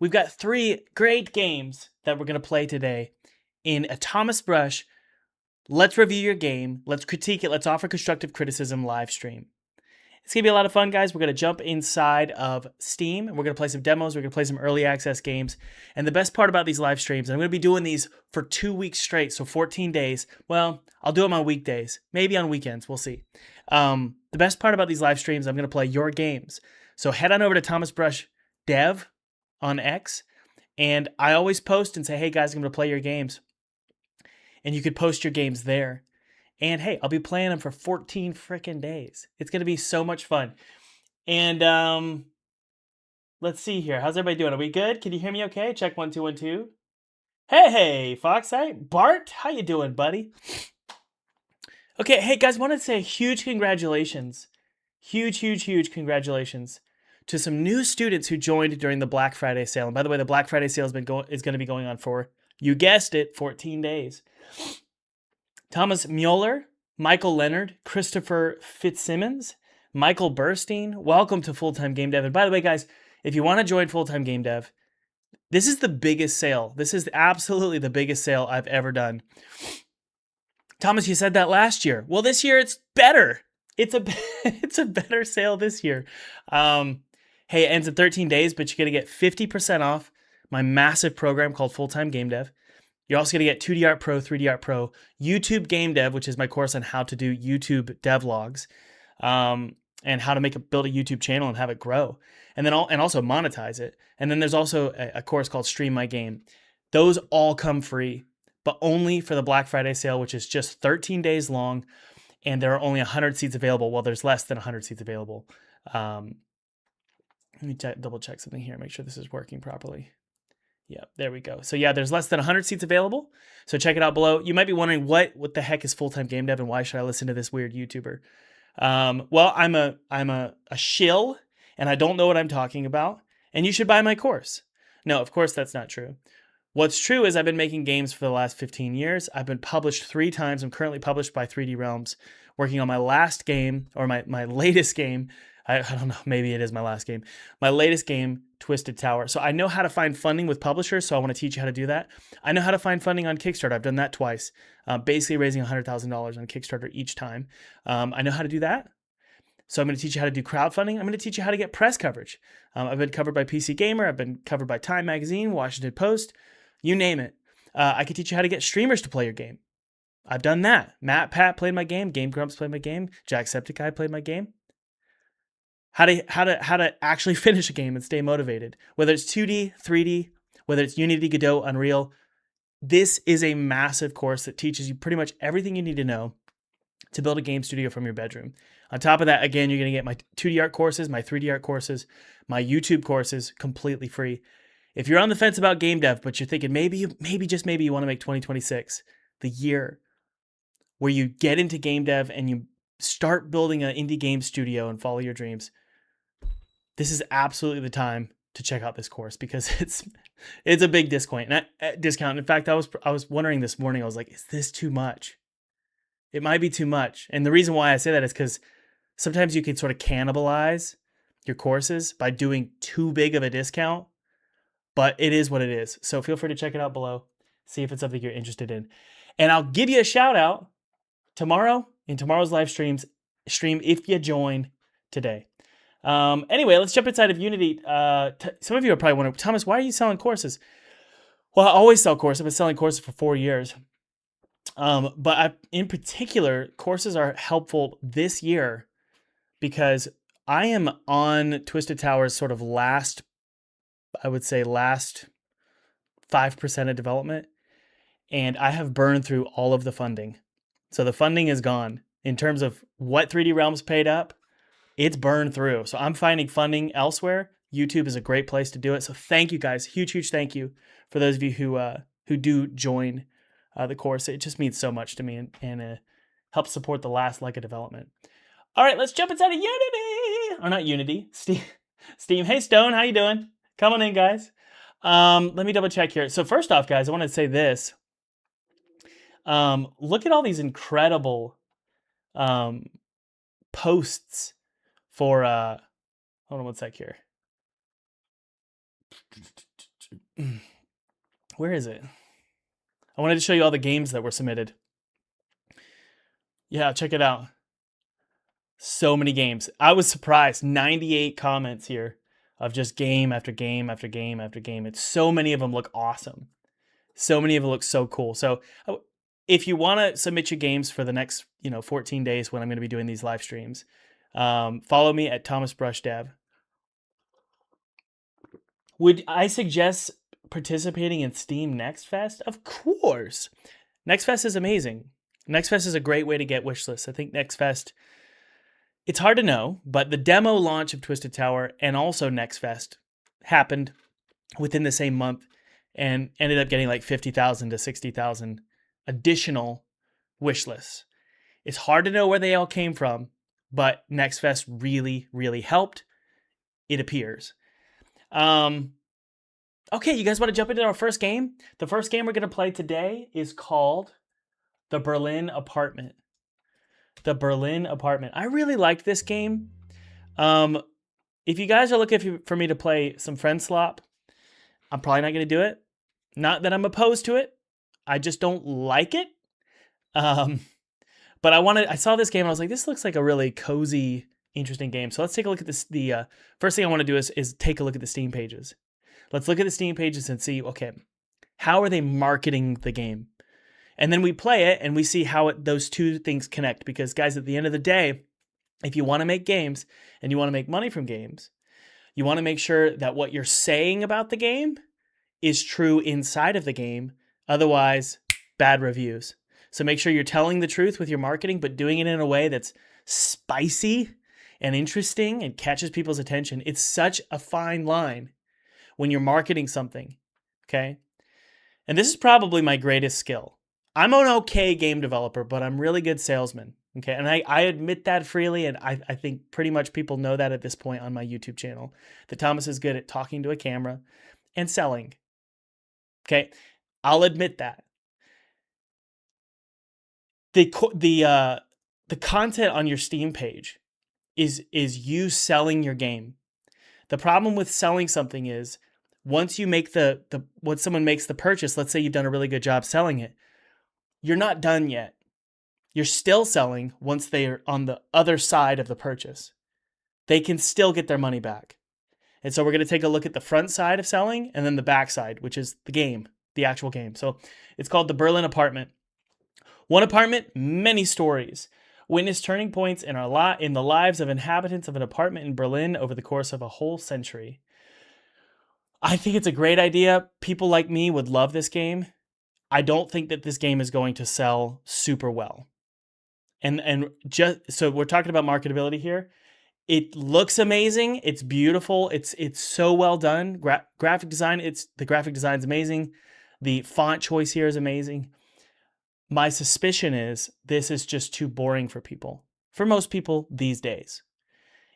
We've got 3 great games that we're going to play today in a Thomas Brush Let's Review Your Game, Let's Critique It, Let's Offer Constructive Criticism live stream. It's going to be a lot of fun, guys. We're going to jump inside of Steam. We're going to play some demos. We're going to play some early access games. And the best part about these live streams, I'm going to be doing these for 2 weeks straight, so 14 days. Well, I'll do them on weekdays, maybe on weekends. We'll see. The best part about these live streams, I'm going to play your games. So head on over to Thomas Brush Dev on X. And I always post and say, hey, guys, I'm going to play your games. And you could post your games there. And hey, I'll be playing them for 14 freaking days. It's going to be so much fun. And let's see here. How's everybody doing? Are we good? Can you hear me okay? Check 1 2 1 2. Hey, Foxite. Bart, how you doing, buddy? Okay, hey guys, I wanted to say a huge congratulations. Huge congratulations to some new students who joined during the Black Friday sale. And by the way, the Black Friday sale is going to be going on for, you guessed it, 14 days. Thomas Mueller, Michael Leonard, Christopher Fitzsimmons, Michael Burstein, welcome to Full-Time Game Dev. And by the way, guys, if you want to join Full-Time Game Dev, this is the biggest sale. This is absolutely the biggest sale I've ever done. Thomas, you said that last year. Well, this year it's better. It's a better sale this year. Hey, it ends in 13 days, but you're going to get 50% off my massive program called Full-Time Game Dev. You're also going to get 2D Art Pro, 3D Art Pro, YouTube Game Dev, which is my course on how to do YouTube devlogs, and how to build a YouTube channel and have it grow, and also monetize it. And then there's also a course called Stream My Game. Those all come free, but only for the Black Friday sale, which is just 13 days long, and there are only 100 seats available. Well, there's less than 100 seats available. Let me double check something here, make sure this is working properly. Yeah, there we go. So yeah, there's less than 100 seats available. So check it out below. You might be wondering what the heck is Full-Time Game Dev and why should I listen to this weird YouTuber? Well, I'm a shill and I don't know what I'm talking about, and you should buy my course. No, of course that's not true. What's true is I've been making games for the last 15 years. I've been published 3 times. I'm currently published by 3D Realms, working on my last game, or my latest game. I don't know, maybe it is my last game. My latest game, Twisted Tower. So I know how to find funding with publishers, so I want to teach you how to do that. I know how to find funding on Kickstarter. I've done that twice, basically raising $100,000 on Kickstarter each time. I know how to do that. So I'm going to teach you how to do crowdfunding. I'm going to teach you how to get press coverage. I've been covered by PC Gamer. I've been covered by Time Magazine, Washington Post, you name it. I can teach you how to get streamers to play your game. I've done that. Matt Pat played my game. Game Grumps played my game. Jacksepticeye played my game. How to actually finish a game and stay motivated. Whether it's 2D, 3D, whether it's Unity, Godot, Unreal. This is a massive course that teaches you pretty much everything you need to know to build a game studio from your bedroom. On top of that, again, you're going to get my 2D art courses, my 3D art courses, my YouTube courses completely free. If you're on the fence about game dev, but you're thinking maybe just maybe you want to make 2026 the year where you get into game dev and you start building an indie game studio and follow your dreams, this is absolutely the time to check out this course because it's a big discount. In fact, I was wondering this morning, I was like, is this too much? It might be too much. And the reason why I say that is because sometimes you can sort of cannibalize your courses by doing too big of a discount, but it is what it is. So feel free to check it out below, see if it's something you're interested in. And I'll give you a shout out tomorrow in tomorrow's live stream if you join today. Anyway, let's jump inside of Unity. Some of you are probably wondering, Thomas, why are you selling courses? Well, I always sell courses. I've been selling courses for 4 years. But in particular, courses are helpful this year because I am on Twisted Tower's sort of last 5% of development, and I have burned through all of the funding. So the funding is gone. In terms of what 3D Realms paid up, it's burned through. So I'm finding funding elsewhere. YouTube is a great place to do it. So thank you guys. Huge thank you for those of you who do join the course. It just means so much to me and helps support the last leg of development. All right, let's jump inside of Unity. Or not Unity, Steam. Hey, Stone, how you doing? Come on in, guys. Let me double check here. So first off, guys, I want to say this. Look at all these incredible posts for hold on one sec here. Where is it? I wanted to show you all the games that were submitted. Yeah, check it out. So many games. I was surprised. 98 comments here of just game after game after game after game. It's so many of them look awesome. So many of them look so cool. So if you want to submit your games for the next 14 days when I'm going to be doing these live streams, follow me at Thomas Brush Dev. Would I suggest participating in Steam Next Fest? Of course. Next Fest is amazing. Next Fest is a great way to get wish lists. I think Next Fest, it's hard to know, but the demo launch of Twisted Tower and also Next Fest happened within the same month and ended up getting like 50,000 to 60,000 additional wish lists. It's hard to know where they all came from, but Next Fest really, really helped, it appears. Okay, you guys want to jump into our first game? The first game we're going to play today is called The Berlin Apartment. The Berlin Apartment. I really liked this game. If you guys are looking for me to play some Friend Slop, I'm probably not going to do it. Not that I'm opposed to it. I just don't like it. But I saw this game and I was like, this looks like a really cozy, interesting game. So let's take a look at this. The first thing I want to do is take a look at the Steam pages. Let's look at the Steam pages and see, okay, how are they marketing the game? And then we play it and we see how those two things connect. Because guys, at the end of the day, if you want to make games and you want to make money from games, you want to make sure that what you're saying about the game is true inside of the game. Otherwise, bad reviews. So make sure you're telling the truth with your marketing, but doing it in a way that's spicy and interesting and catches people's attention. It's such a fine line when you're marketing something, okay? And this is probably my greatest skill. I'm an okay game developer, but I'm really good salesman, okay? And I admit that freely, and I think pretty much people know that at this point on my YouTube channel, that Thomas is good at talking to a camera and selling, okay? I'll admit that. The content on your Steam page is you selling your game. The problem with selling something is once you make when someone makes the purchase, let's say you've done a really good job selling it, you're not done yet. You're still selling once they are on the other side of the purchase. They can still get their money back. And so we're going to take a look at the front side of selling and then the back side, which is the game, the actual game. So it's called The Berlin Apartment. One apartment, many stories. Witness turning points in the lives of inhabitants of an apartment in Berlin over the course of a whole century. I think it's a great idea. People like me would love this game. I don't think that this game is going to sell super well. And just so we're talking about marketability here. It looks amazing. It's beautiful. It's so well done. Graphic design. The graphic design's amazing. The font choice here is amazing. My suspicion is this is just too boring for people. For most people these days.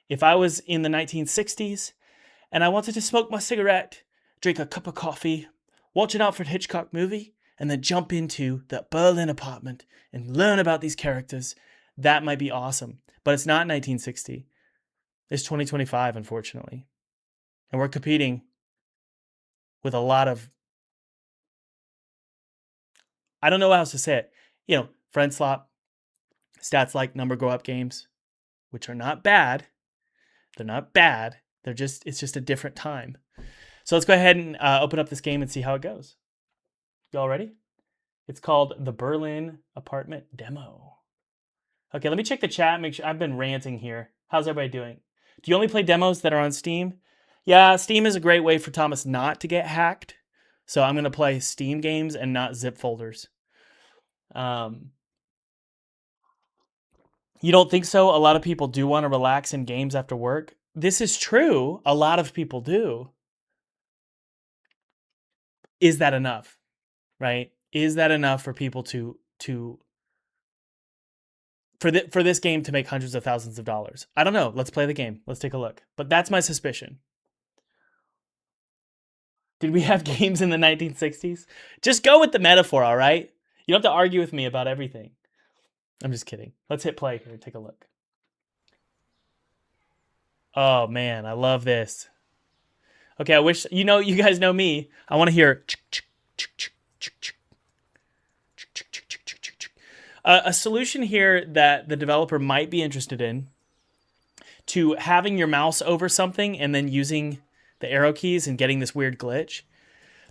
If I was in the 1960s and I wanted to smoke my cigarette, drink a cup of coffee, watch an Alfred Hitchcock movie, and then jump into the Berlin Apartment and learn about these characters, that might be awesome. But it's not 1960. It's 2025, unfortunately. And we're competing with a lot of, I don't know how else to say it. Friend Slop, Stats Like, Number Grow Up games, which are not bad. They're not bad. It's just a different time. So let's go ahead and open up this game and see how it goes. Y'all ready? It's called The Berlin Apartment Demo. Okay, let me check the chat. Make sure I've been ranting here. How's everybody doing? Do you only play demos that are on Steam? Yeah, Steam is a great way for Thomas not to get hacked. So I'm going to play Steam games and not zip folders. You don't think so? A lot of people do want to relax in games after work. This is true. A lot of people do. Is that enough? Right? Is that enough for people for this game to make hundreds of thousands of dollars? I don't know. Let's play the game. Let's take a look. But that's my suspicion. Did we have games in the 1960s? Just go with the metaphor, all right? You don't have to argue with me about everything. I'm just kidding. Let's hit play here and take a look. Oh man, I love this. Okay, I wish, you guys know me. I want to hear. A solution here that the developer might be interested in to having your mouse over something and then using the arrow keys and getting this weird glitch.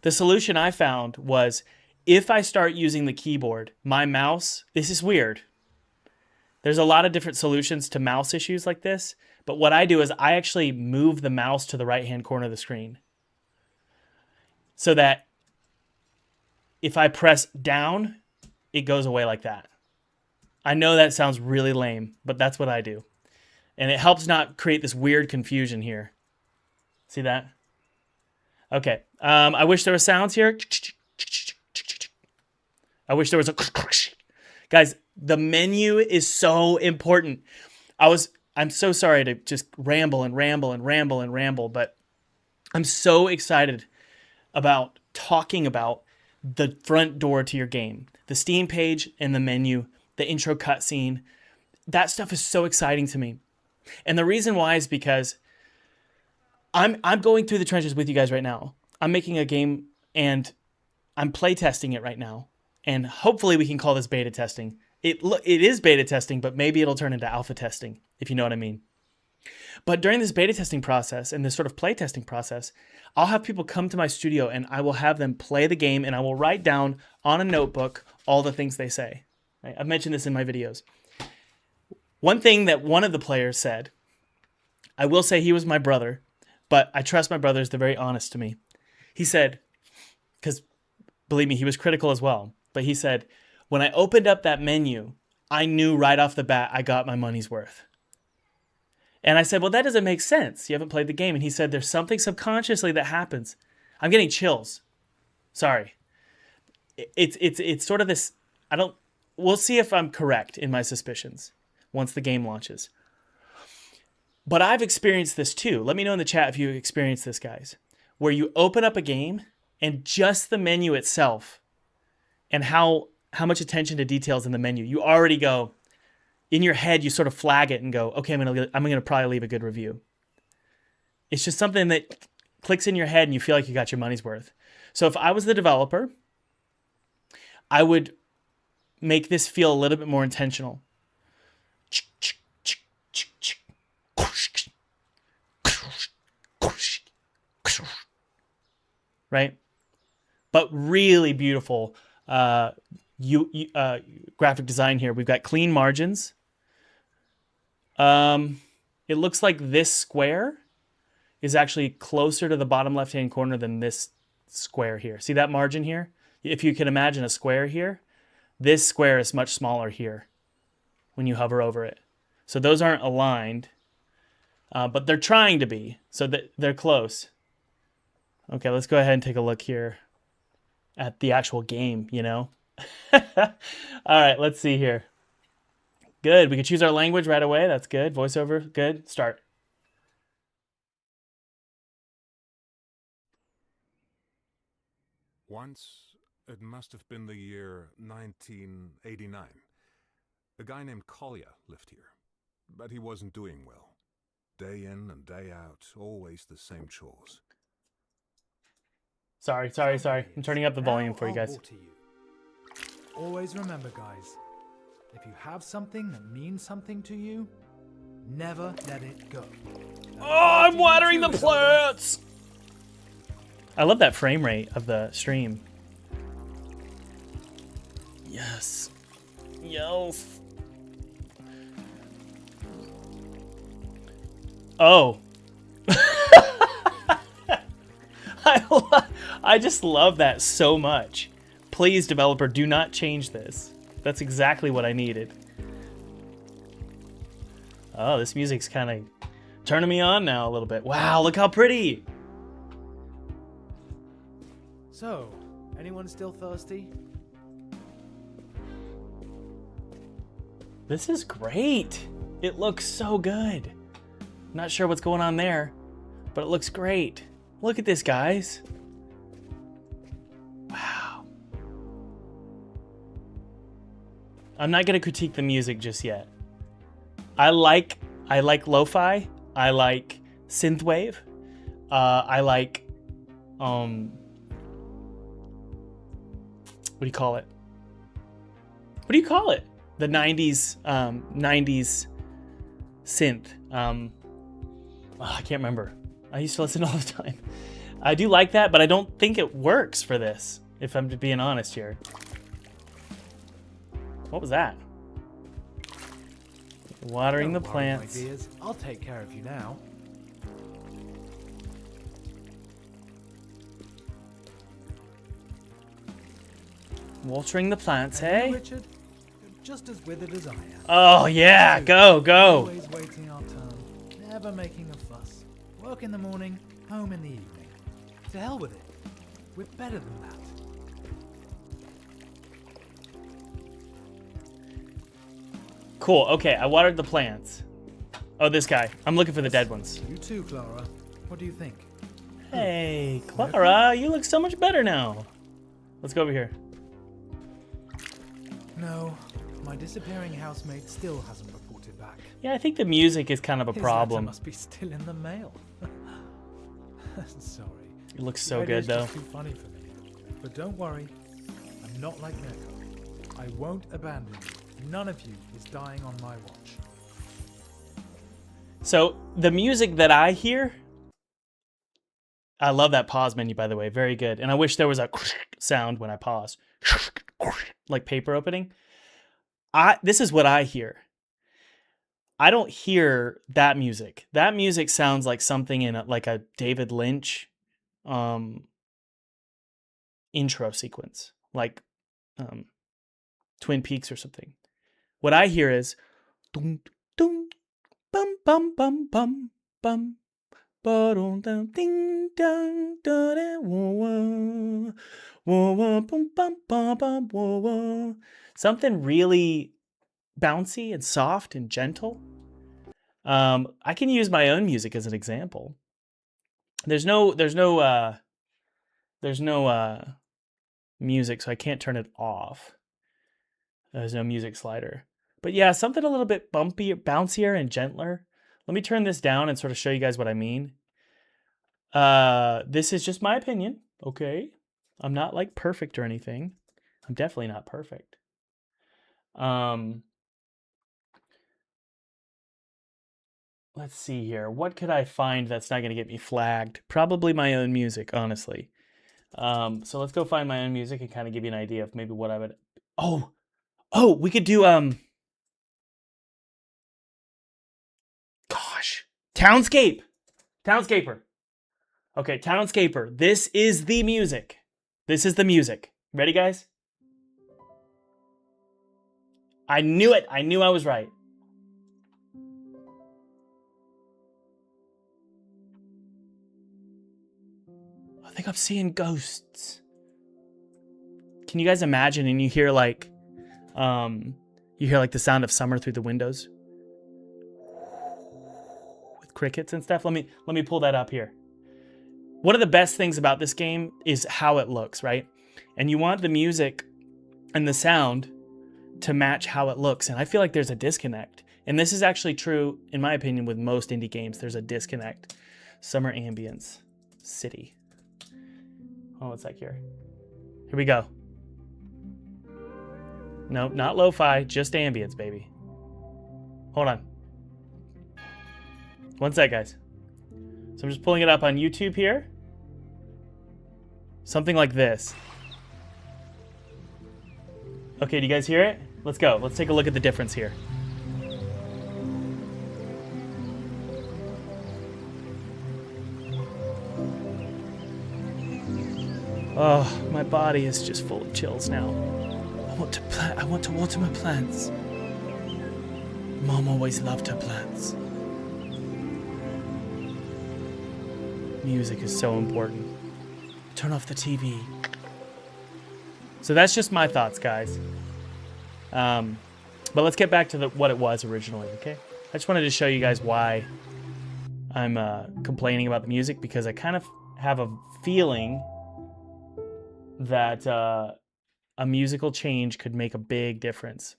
The solution I found was if I start using the keyboard, my mouse, this is weird. There's a lot of different solutions to mouse issues like this, but what I do is I actually move the mouse to the right-hand corner of the screen so that if I press down, it goes away like that. I know that sounds really lame, but that's what I do. And it helps not create this weird confusion here. See that? Okay. I wish there were sounds here. I wish there was a... Guys, the menu is so important. I'm so sorry to just ramble, but I'm so excited about talking about the front door to your game. The Steam page and the menu, the intro cutscene. That stuff is so exciting to me. And the reason why is because I'm going through the trenches with you guys right now. I'm making a game and I'm playtesting it right now. And hopefully we can call this beta testing. It is beta testing, but maybe it'll turn into alpha testing, if you know what I mean. But during this beta testing process and this sort of playtesting process, I'll have people come to my studio and I will have them play the game and I will write down on a notebook all the things they say. Right? I've mentioned this in my videos. One thing that one of the players said, I will say he was my brother, but I trust my brothers, they're very honest to me. He said, because believe me, he was critical as well, but he said, when I opened up that menu, I knew right off the bat I got my money's worth. And I said, well, that doesn't make sense. You haven't played the game. And he said, there's something subconsciously that happens. I'm getting chills. Sorry. It's sort of this, we'll see if I'm correct in my suspicions once the game launches. But I've experienced this too. Let me know in the chat if you experienced this, guys. Where you open up a game and just the menu itself and how much attention to details in the menu, you already go, in your head, you sort of flag it and go, okay, I'm gonna probably leave a good review. It's just something that clicks in your head and you feel like you got your money's worth. So if I was the developer, I would make this feel a little bit more intentional. Right? But really beautiful graphic design here. We've got clean margins. It looks like this square is actually closer to the bottom left-hand corner than this square here. See that margin here? If you can imagine a square here, this square is much smaller here when you hover over it. So those aren't aligned, but they're trying to be, so that they're close. Okay, let's go ahead and take a look here at the actual game, All right, let's see here. Good. We can choose our language right away. That's good. VoiceOver. Good. Start. Once, it must have been the year 1989. A guy named Kolya lived here, but he wasn't doing well. Day in and day out, always the same chores. Sorry. I'm turning up the volume for you guys. Always remember, guys, if you have something that means something to you, never let it go. Oh, I'm watering the plants! I love that frame rate of the stream. Yes. Oh. I just love that so much. Please, developer, do not change this. That's exactly what I needed. Oh, this music's kind of turning me on now a little bit. Wow, look how pretty. So, anyone still thirsty? This is great. It looks so good. Not sure what's going on there, but it looks great. Look at this, guys. Wow. I'm not going to critique the music just yet. I like lo-fi. I like synthwave. I like, what do you call it? What do you call it? The 90s, 90s synth. I can't remember. I used to listen all the time. I do like that, but I don't think it works for this, if I'm being honest here. What was that? Watering the Don't worry, my plants. dears. I'll take care of you now. Watering the plants, And you, hey? Richard, you're just as withered as I am. Oh, yeah. Go, go. Always waiting our turn, never making a fuss. Work in the morning, home in the evening. To hell with it. We're better than that. Cool. Okay, I watered the plants. Oh, this guy. I'm looking for the dead ones. You too, Clara. What do you think? Hey, Clara, you look so much better now. Let's go over here. No, my disappearing housemate still hasn't reported back. Yeah, I think the music is kind of a His problem. letter must be still in the mail. Sorry. It looks The so idea good, is though. just too funny for me. But don't worry, I'm not like Neko. I won't abandon you. None of you is dying on my watch. So, the music that I hear... I love that pause menu, by the way. Very good. And I wish there was a sound when I pause. Like paper opening. This is what I hear. I don't hear that music. That music sounds like something in like a David Lynch intro sequence, like Twin Peaks or something. What I hear is dum dum bum bum bum bum bum ba-dum dum ding dong da da whoa whoa bum bum bum bum whoa. Something really bouncy and soft and gentle. I can use my own music as an example. There's no music, so I can't turn it off. There's no music slider. But yeah, something a little bit bumpier, bouncier, and gentler. Let me turn this down and sort of show you guys what I mean. This is just my opinion, okay? I'm not like perfect or anything. I'm definitely not perfect. Let's see here. What could I find that's not going to get me flagged? Probably my own music, honestly. So let's go find my own music and kind of give you an idea of maybe what I would... Oh, we could do, gosh. Townscaper. Okay, Townscaper. This is the music. Ready, guys? I knew it. I knew I was right. I think I'm seeing ghosts. Can you guys imagine? And you hear like the sound of summer through the windows with crickets and stuff. Let me pull that up here. One of the best things about this game is how it looks, right? And you want the music and the sound to match how it looks. And I feel like there's a disconnect. And this is actually true, in my opinion, with most indie games. There's a disconnect. Summer ambience. City. Oh, what's that here? Here we go. Nope, not lo-fi, just ambience, baby. Hold on. One sec, guys. So I'm just pulling it up on YouTube here. Something like this. Okay, do you guys hear it? Let's go. Let's take a look at the difference here. Oh, my body is just full of chills now. I want to water my plants. Mom always loved her plants. Music is so important. Turn off the TV. So that's just my thoughts, guys. But let's get back to what it was originally, okay? I just wanted to show you guys why I'm complaining about the music, because I kind of have a feeling that a musical change could make a big difference.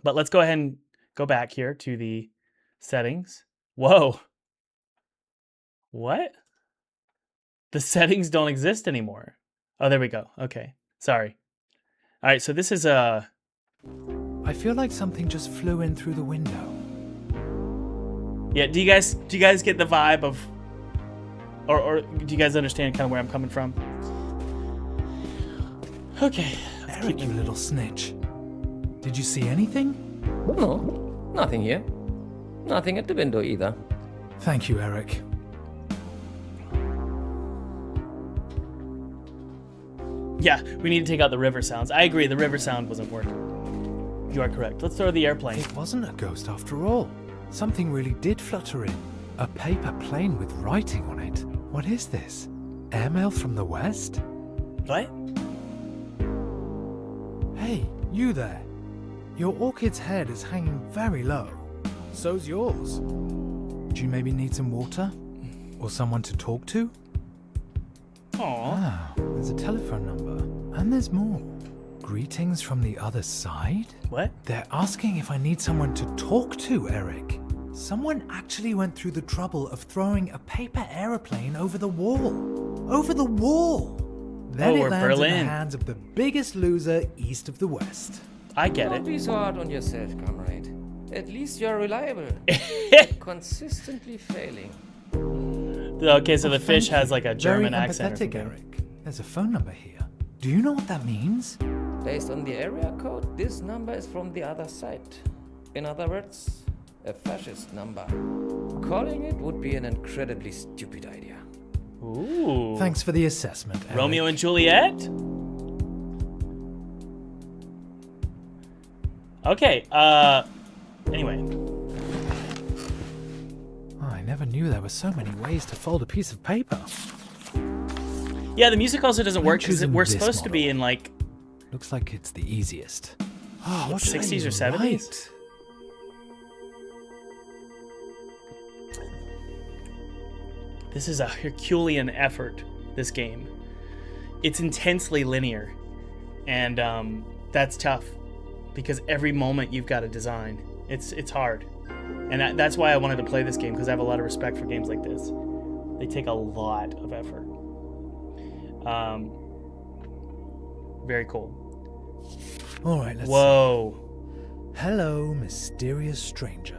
But let's go ahead and go back here to the settings. Whoa. What? The settings don't exist anymore. Oh, there we go. Okay. Sorry. All right, so this is I feel like something just flew in through the window. yeah, do you guys get the vibe of or do you guys understand kind of where I'm coming from? Okay. Eric, you little snitch. Did you see anything? No, nothing here. Nothing at the window either. Thank you, Eric. Yeah, we need to take out the river sounds. I agree, the river sound wasn't working. You are correct. Let's throw the airplane. It wasn't a ghost after all. Something really did flutter in. A paper plane with writing on it. What is this? Airmail from the west? What? Hey, you there. Your orchid's head is hanging very low. So's yours. Do you maybe need some water? Or someone to talk to? Aw. Ah, there's a telephone number. And there's more. Greetings from the other side? What? They're asking if I need someone to talk to, Eric. Someone actually went through the trouble of throwing a paper aeroplane over the wall. Over the wall! Then we're it lands in Berlin. the hands of the biggest loser east of the west. I get Don't it. be so hard on yourself, comrade. At least you're reliable. Consistently failing. Okay, so the Thank fish you. has like a German Very accent. or empathetic, something. Eric. There's a phone number here. Do you know what that means? Based on the area code, this number is from the other side. In other words, a fascist number. Calling it would be an incredibly stupid idea. Ooh. Thanks for the assessment, Eric. Romeo and Juliet? Okay, anyway. Oh, I never knew there were so many ways to fold a piece of paper. Yeah, the music also doesn't work because choosing we're this supposed to be model. in like Looks like it's the easiest. Oh, what 60s or 70s? This is a Herculean effort, this game. It's intensely linear, and that's tough because every moment you've got to design. It's hard, and that's why I wanted to play this game, because I have a lot of respect for games like this. They take a lot of effort. Very cool. All right, let's Whoa. see. Hello, mysterious stranger.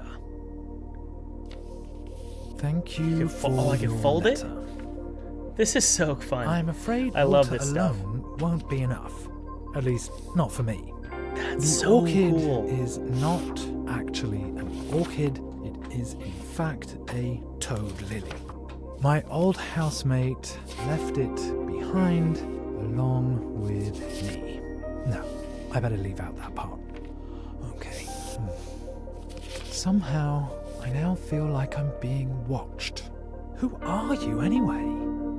Thank you can for I can your fold it? letter. This is so fun. I'm afraid I love water this stuff. alone won't be enough. At least, not for me. That's The so orchid cool. is not actually an orchid. It is, in fact, a toad lily. My old housemate left it behind along with me. No, I better leave out that part. Okay. Somehow, I now feel like I'm being watched. Who are you anyway?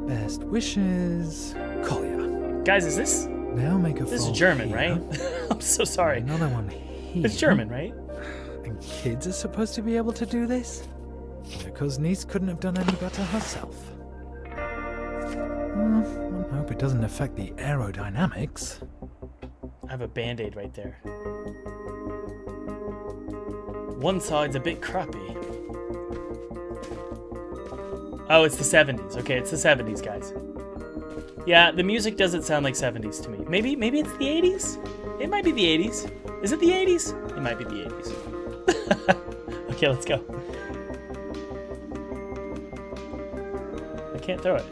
Best wishes, Collier. Guys, is this Now make a this is fold German, here, right? I'm so sorry. Another one here. It's German, right? And kids are supposed to be able to do this? Because niece couldn't have done any better herself. I hope it doesn't affect the aerodynamics. I have a band-aid right there. One side's a bit crappy. Oh, it's the 70s. Okay, it's the 70s, guys. Yeah, the music doesn't sound like 70s to me. Maybe it's the 80s? It might be the 80s. Is it the 80s? It might be the 80s. Okay, let's go. I can't throw it.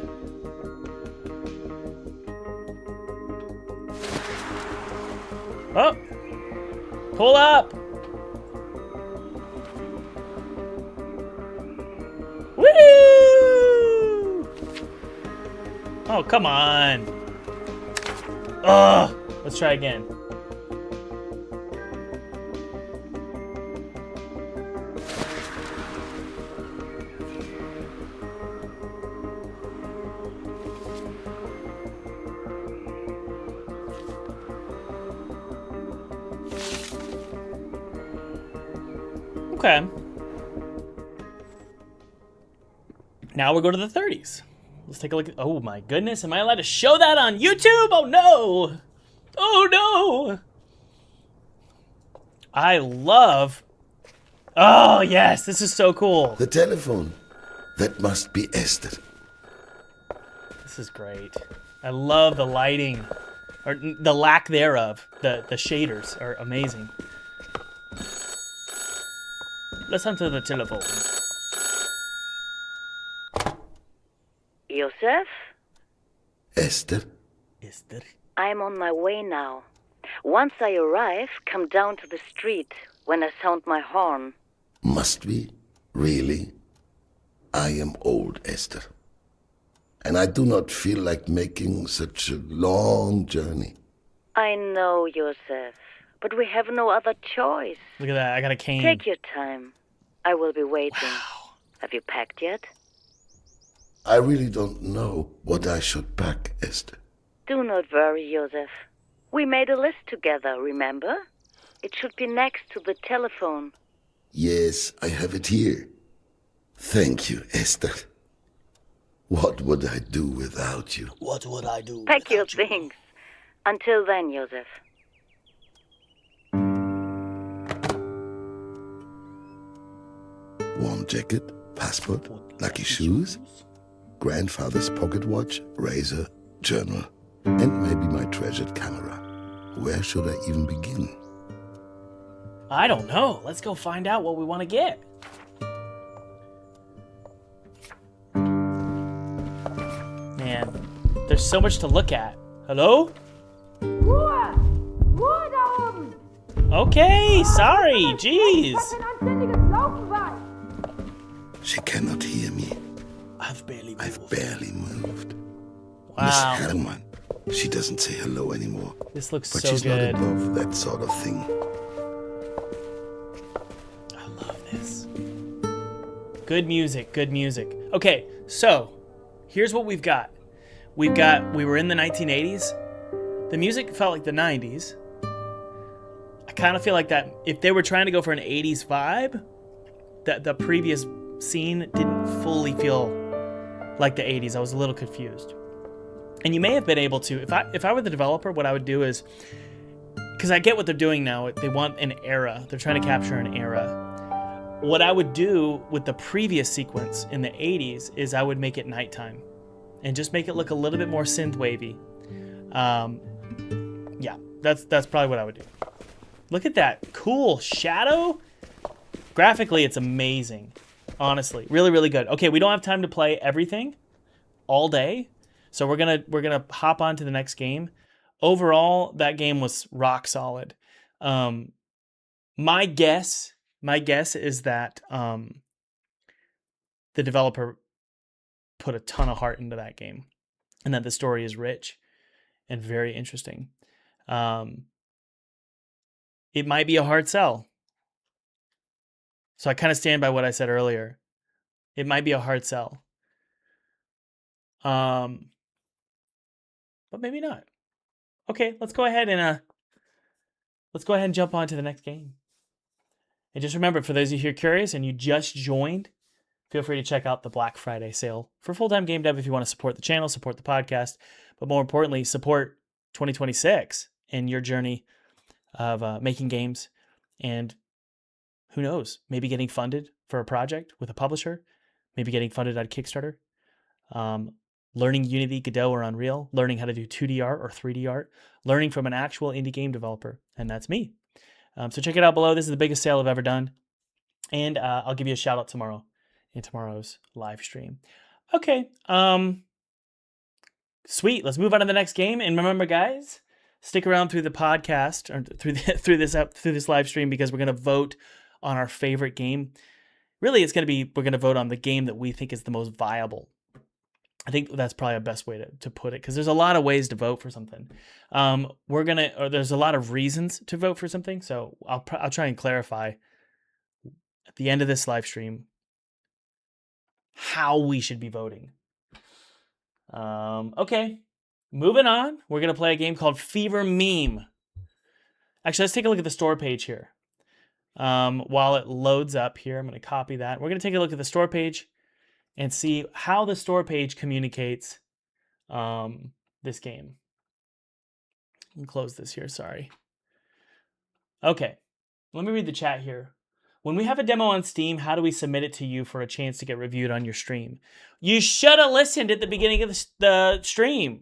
Oh! Pull up! Woo! Oh, come on. Ugh! Let's try again. Okay. Now we're going to the 30s. Let's take a look at... Oh my goodness, am I allowed to show that on YouTube? Oh no! Oh no! I love... Oh yes, this is so cool. The telephone. That must be Esther. This is great. I love the lighting, or the lack thereof. The shaders are amazing. Let's answer the telephone. Josef? Esther? Esther. I'm on my way now. Once I arrive, come down to the street when I sound my horn. Must we? Really? I am old, Esther. And I do not feel like making such a long journey. I know, Josef, but we have no other choice. Look at that. I got a cane. Take your time. I will be waiting. Wow. Have you packed yet? I really don't know what I should pack, Esther. Do not worry, Josef. We made a list together, remember? It should be next to the telephone. Yes, I have it here. Thank you, Esther. What would I do without you? What would I do? Pack your things. Until then, Josef. Warm jacket, passport, lucky shoes, grandfather's pocket watch, razor, journal, and maybe my treasured camera. Where should I even begin? I don't know. Let's go find out what we want to get. Man, there's so much to look at. Hello? Ruhe! Ruhe da oben! Okay, sorry. Jeez. Ein anständiges Laufen war. She cannot hear me. I've barely I've barely moved. Wow. Miss Hellman. She doesn't say hello anymore. This looks But so she's good. not above that sort of thing. I love this. Good music, good music. Okay, so here's what we've got. We were in the 1980s. The music felt like the 90s. I kind of feel like that if they were trying to go for an 80s vibe, that the previous scene didn't fully feel like the 80s. I was a little confused. And you may have been able to, if I were the developer, what I would do is, because I get what they're doing now, they want an era. They're trying to capture an era. What I would do with the previous sequence in the 80s is I would make it nighttime and just make it look a little bit more synth wavy. Yeah, that's probably what I would do. Look at that cool shadow. Graphically, it's amazing. Honestly, really, really good. Okay, we don't have time to play everything all day, so we're gonna hop on to the next game. Overall, that game was rock solid. My guess is that the developer put a ton of heart into that game, and that the story is rich and very interesting. It might be a hard sell. So I kind of stand by what I said earlier. It might be a hard sell. But maybe not. Okay, let's go ahead and jump on to the next game. And just remember, for those of you who are curious and you just joined, feel free to check out the Black Friday sale for full-time game dev if you want to support the channel, support the podcast, but more importantly, support 2026 and your journey of making games, and who knows, maybe getting funded for a project with a publisher, maybe getting funded on Kickstarter, learning Unity, Godot, or Unreal, learning how to do 2D art or 3D art, learning from an actual indie game developer, and that's me. So check it out below. This is the biggest sale I've ever done, and I'll give you a shout out tomorrow in tomorrow's live stream. Okay, sweet. Let's move on to the next game, and remember, guys, stick around through the podcast or through this live stream, because we're gonna vote on our favorite game. Really, we're going to vote on the game that we think is the most viable. I think that's probably the best way to put it, because there's a lot of ways to vote for something. There's a lot of reasons to vote for something. So I'll try and clarify at the end of this live stream how we should be voting. Okay, moving on. We're going to play a game called Fever Meme. Actually, let's take a look at the store page here. While it loads up here, I'm going to copy that. We're going to take a look at the store page and see how the store page communicates this game. Let me close this here, sorry. Okay, let me read the chat here. When we have a demo on Steam, how do we submit it to you for a chance to get reviewed on your stream? You should have listened at the beginning of the stream.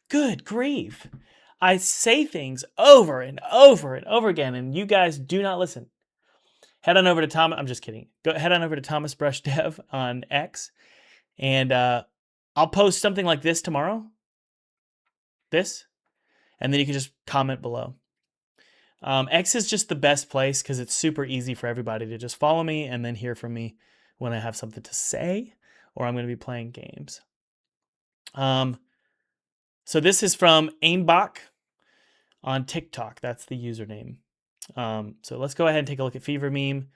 Good grief. I say things over and over and over again, and you guys do not listen. Head on over to Thomas. I'm just kidding. Head on over to Thomas Brush Dev on X, and I'll post something like this tomorrow. This, and then you can just comment below. X is just the best place because it's super easy for everybody to just follow me and then hear from me when I have something to say or I'm going to be playing games. So this is from Aimbach on TikTok. That's the username. So let's go ahead and take a look at Fever Meme.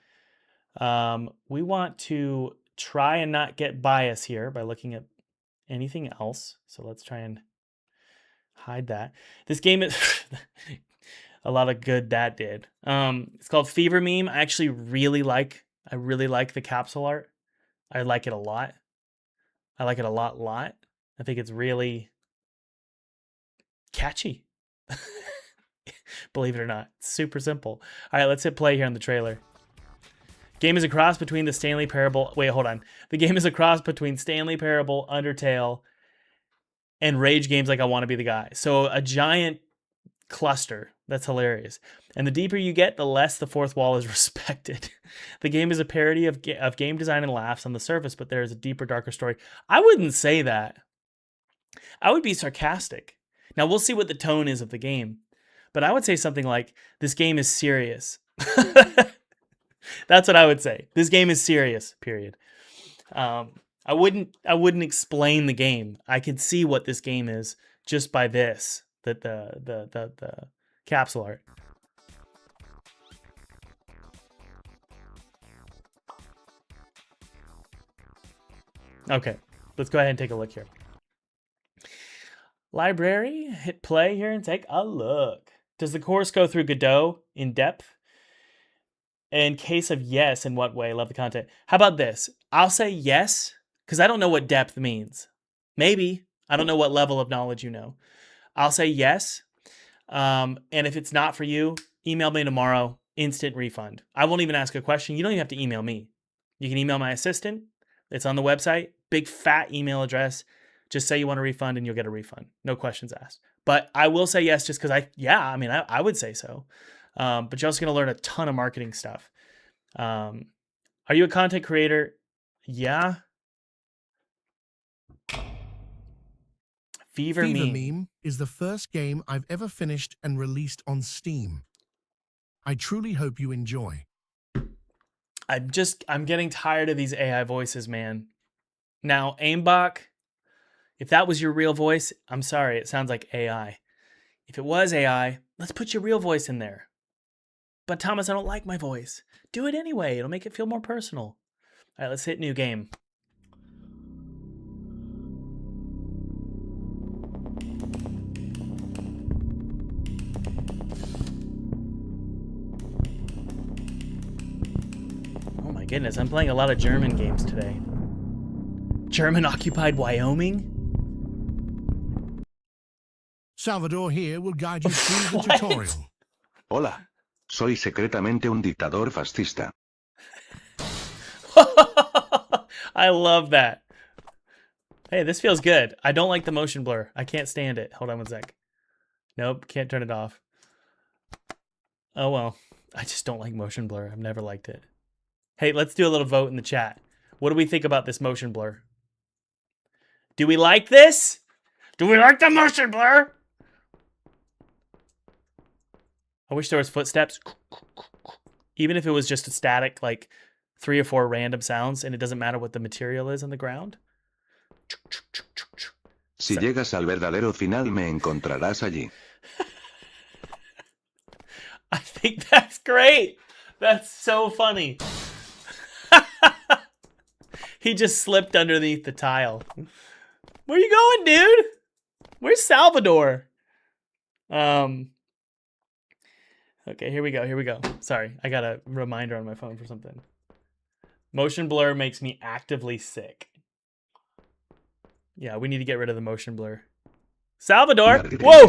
We want to try and not get bias here by looking at anything else. So let's try and hide that. This game is a lot of good that did. It's called Fever Meme. I actually really like the capsule art. I like it a lot. I like it a lot. I think it's really catchy. Believe it or not. It's super simple. All right, let's hit play here on the trailer. Game is a cross between the Stanley Parable. Wait, hold on. The game is a cross between Stanley Parable, Undertale, and rage games like I Want to Be the Guy. So a giant cluster. That's hilarious. And the deeper you get, the less the fourth wall is respected. The game is a parody of game design and laughs on the surface, but there is a deeper, darker story. I wouldn't say that. I would be sarcastic. Now, we'll see what the tone is of the game. But I would say something like, this game is serious. That's what I would say. This game is serious, period. I wouldn't explain the game. I could see what this game is just by this, the capsule art. Okay, let's go ahead and take a look here. Library, hit play here and take a look. Does the course go through Godot in depth? In case of yes, in what way? Love the content. How about this? I'll say yes, because I don't know what depth means. Maybe. I don't know what level of knowledge you know. I'll say yes. And if it's not for you, email me tomorrow. Instant refund. I won't even ask a question. You don't even have to email me. You can email my assistant. It's on the website. Big fat email address. Just say you want a refund and you'll get a refund. No questions asked. But I will say yes just because I would say so. But you're also going to learn a ton of marketing stuff. Are you a content creator? Yeah. Fever Meme is the first game I've ever finished and released on Steam. I truly hope you enjoy. I'm getting tired of these AI voices, man. Now, Aimbach, if that was your real voice, I'm sorry, it sounds like AI. If it was AI, let's put your real voice in there. But Thomas, I don't like my voice. Do it anyway. It'll make it feel more personal. All right, let's hit new game. Oh my goodness, I'm playing a lot of German games today. German-occupied Wyoming? Salvador here will guide you through the tutorial. Hola. Soy secretamente un dictador fascista. I love that. Hey, this feels good. I don't like the motion blur. I can't stand it. Hold on one sec. Nope, can't turn it off. Oh well. I just don't like motion blur. I've never liked it. Hey, let's do a little vote in the chat. What do we think about this motion blur? Do we like this? Do we like the motion blur? I wish there was footsteps. Even if it was just a static, like 3 or 4 random sounds, and it doesn't matter what the material is on the ground. Si llegas al verdadero final, me encontrarás allí. I think that's great. That's so funny. He just slipped underneath the tile. Where you going, dude? Where's Salvador? Okay, here we go. Sorry, I got a reminder on my phone for something. Motion blur makes me actively sick. Yeah, we need to get rid of the motion blur. Salvador! Whoa!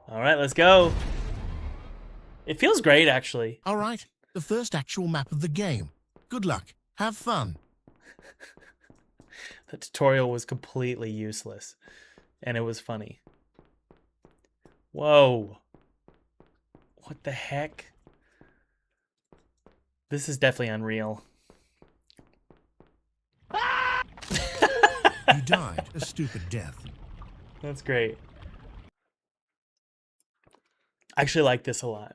Alright, let's go. It feels great, actually. All right, the first actual map of the game. Good luck. Have fun. The tutorial was completely useless, and it was funny. Whoa. What the heck? This is definitely unreal. You died a stupid death. That's great. I actually like this a lot.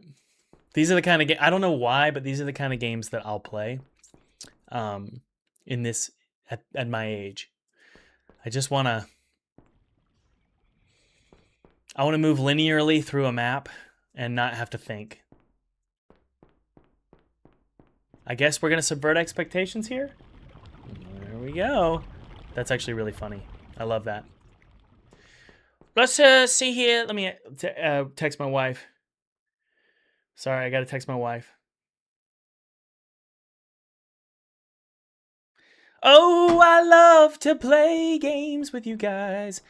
These are the kind of I don't know why, but these are the kind of games that I'll play in this at my age. I just want to move linearly through a map and not have to think. I guess we're going to subvert expectations here. There we go. That's actually really funny. I love that. Let's see here. Let me text my wife. Sorry, I got to text my wife. Oh, I love to play games with you guys.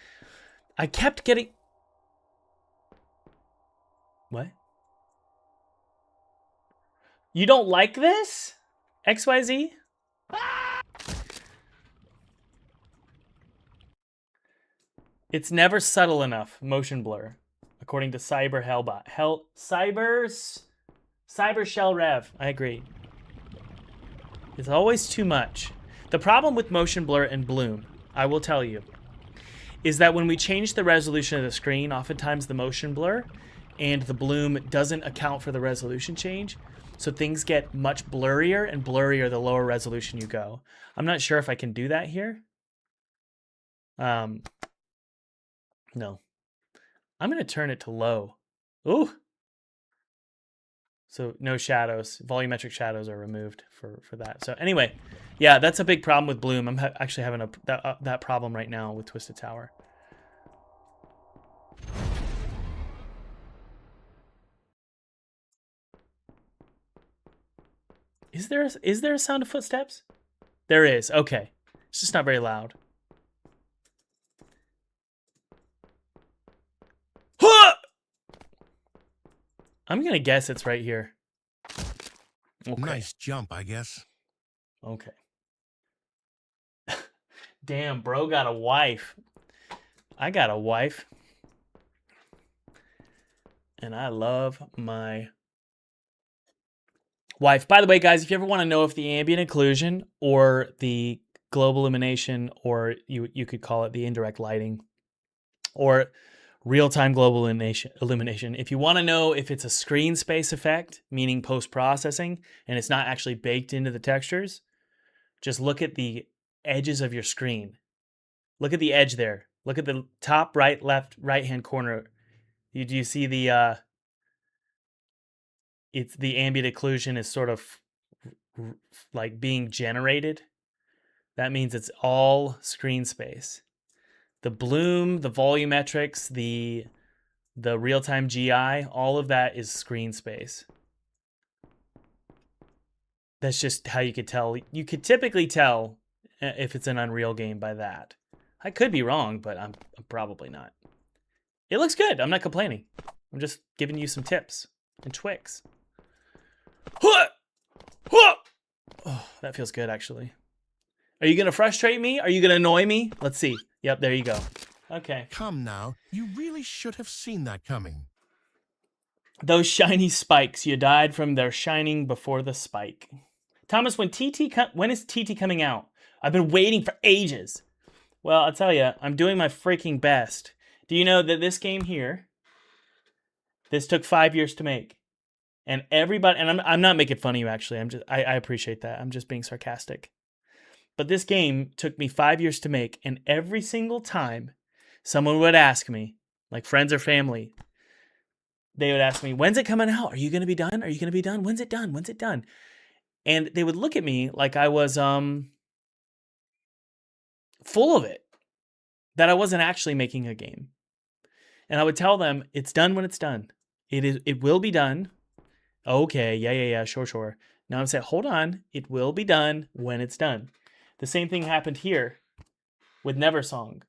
I kept getting... What? You don't like this? XYZ? It's never subtle enough, motion blur, according to Cyber Hellbot. Cyber Shell Rev. I agree. It's always too much. The problem with motion blur and bloom, I will tell you, is that when we change the resolution of the screen, oftentimes the motion blur and the bloom doesn't account for the resolution change. So things get much blurrier and blurrier the lower resolution you go. I'm not sure if I can do that here. No. I'm going to turn it to low. Ooh. So no shadows. Volumetric shadows are removed for that. So anyway, yeah, that's a big problem with bloom. I'm actually having that problem right now with Twisted Tower. Is there a sound of footsteps? There is. Okay. It's just not very loud. I'm going to guess it's right here. Okay. Nice jump, I guess. Okay. Damn, bro got a wife. I got a wife. And I love my wife. By the way, guys, if you ever want to know if the ambient occlusion or the global illumination, or you could call it the indirect lighting, or real-time global illumination, if you want to know if it's a screen space effect, meaning post-processing, and it's not actually baked into the textures, just look at the edges of your screen. Look at the edge there. Look at the top right, left, right-hand corner. Do you see the it's the ambient occlusion is sort of like being generated? That means it's all screen space. The bloom, the volumetrics, the real-time GI, all of that is screen space. That's just how you could tell. You could typically tell if it's an Unreal game by that. I could be wrong, but I'm probably not. It looks good. I'm not complaining. I'm just giving you some tips and tricks. Oh, that feels good, actually. Are you going to frustrate me? Are you going to annoy me? Let's see. Yep, there you go. Okay. Come now, you really should have seen that coming. Those shiny spikes. You died from their shining before the spike. Thomas, when is TT coming out? I've been waiting for ages. Well, I'll tell you, I'm doing my freaking best. Do you know that this game here, this took 5 years to make? And everybody, and I'm not making fun of you, actually. I appreciate that. I'm just being sarcastic. But this game took me 5 years to make, and every single time someone would ask me, like friends or family, they would ask me, when's it coming out? Are you going to be done? Are you going to be done? When's it done? When's it done? And they would look at me like I was full of it, that I wasn't actually making a game. And I would tell them, it's done when it's done. It will be done. Okay, yeah, sure. Now I'm saying, hold on, it will be done when it's done. The same thing happened here with Neversong.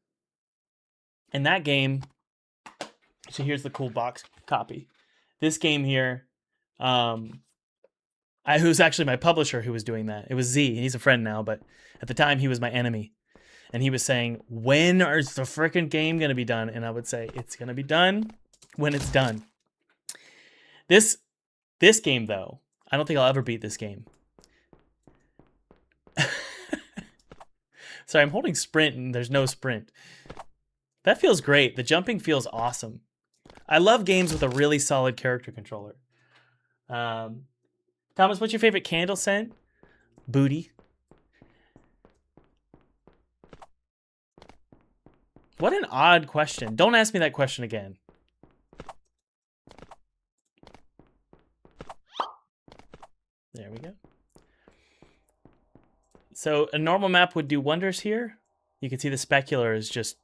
And that game, so here's the cool box copy. This game here Who's actually my publisher who was doing that. It was Z. He's a friend now, but at the time he was my enemy. And he was saying, when is the freaking game going to be done? And I would say, it's going to be done when it's done. This game, though, I don't think I'll ever beat this game. Sorry, I'm holding sprint and there's no sprint. That feels great. The jumping feels awesome. I love games with a really solid character controller. Thomas, what's your favorite candle scent? Booty. What an odd question. Don't ask me that question again. There we go. So a normal map would do wonders here. You can see the specular is just...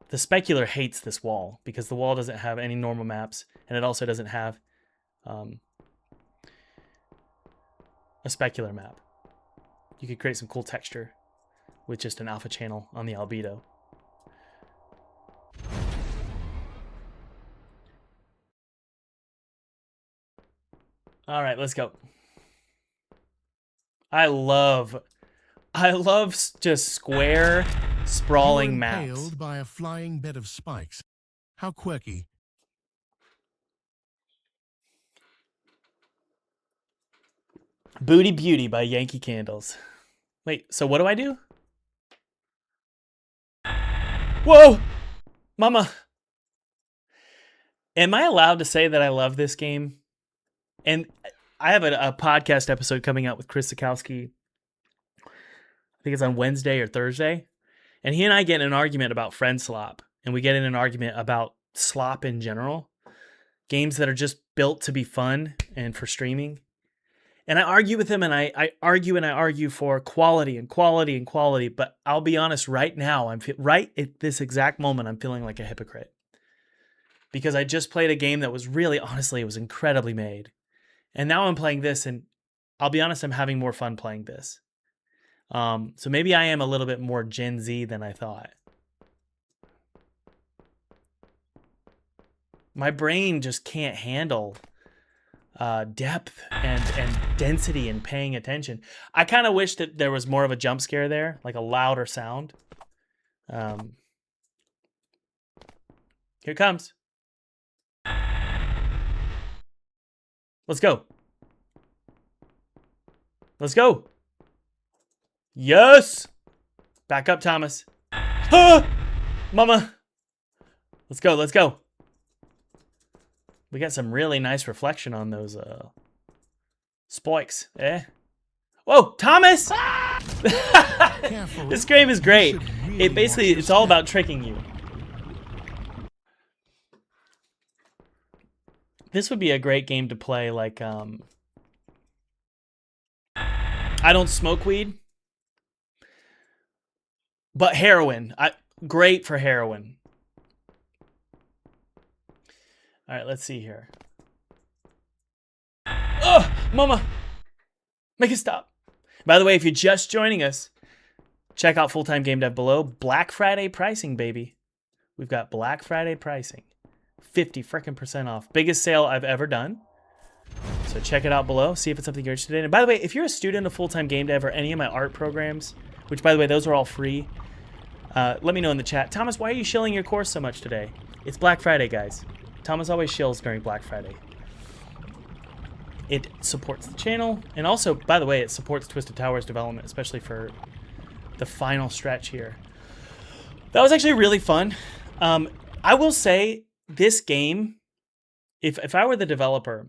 The specular hates this wall because the wall doesn't have any normal maps, and it also doesn't have a specular map. You could create some cool texture with just an alpha channel on the albedo. All right, let's go. I love just square, sprawling You were maps. impaled by a flying bed of spikes. How quirky. Booty Beauty by Yankee Candles. Wait, so what do I do? Whoa! Mama! Am I allowed to say that I love this game? And I have a podcast episode coming out with Chris Sikowski. I think it's on Wednesday or Thursday. And he and I get in an argument about friend slop. And we get in an argument about slop in general. Games that are just built to be fun and for streaming. And I argue with him, and I argue for quality and quality and quality. But I'll be honest, right now, right at this exact moment, I'm feeling like a hypocrite. Because I just played a game that was really, honestly, it was incredibly made. And now I'm playing this, and I'll be honest, I'm having more fun playing this. So maybe I am a little bit more Gen Z than I thought. My brain just can't handle depth and density and paying attention. I kind of wish that there was more of a jump scare there, like a louder sound. Here it comes. Let's go. Let's go. Yes. Back up, Thomas. Ah! Mama. Let's go. Let's go. We got some really nice reflection on those spikes. Eh? Whoa, Thomas! This game is great. It's all about tricking you. This would be a great game to play like I don't smoke weed, but heroin. Great for heroin. All right, let's see here. Oh, Mama! Make it stop. By the way, if you're just joining us, check out Full-Time Game Dev below. Black Friday pricing, baby. We've got Black Friday pricing. 50% off. Biggest sale I've ever done. So check it out below. See if it's something you're interested in. And by the way, if you're a student of Full-Time Game Dev or any of my art programs, which by the way, those are all free, let me know in the chat. Thomas, why are you shilling your course so much today? It's Black Friday, guys. Thomas always shills during Black Friday. It supports the channel. And also, by the way, it supports Twisted Towers development, especially for the final stretch here. That was actually really fun. I will say, this game, if I were the developer,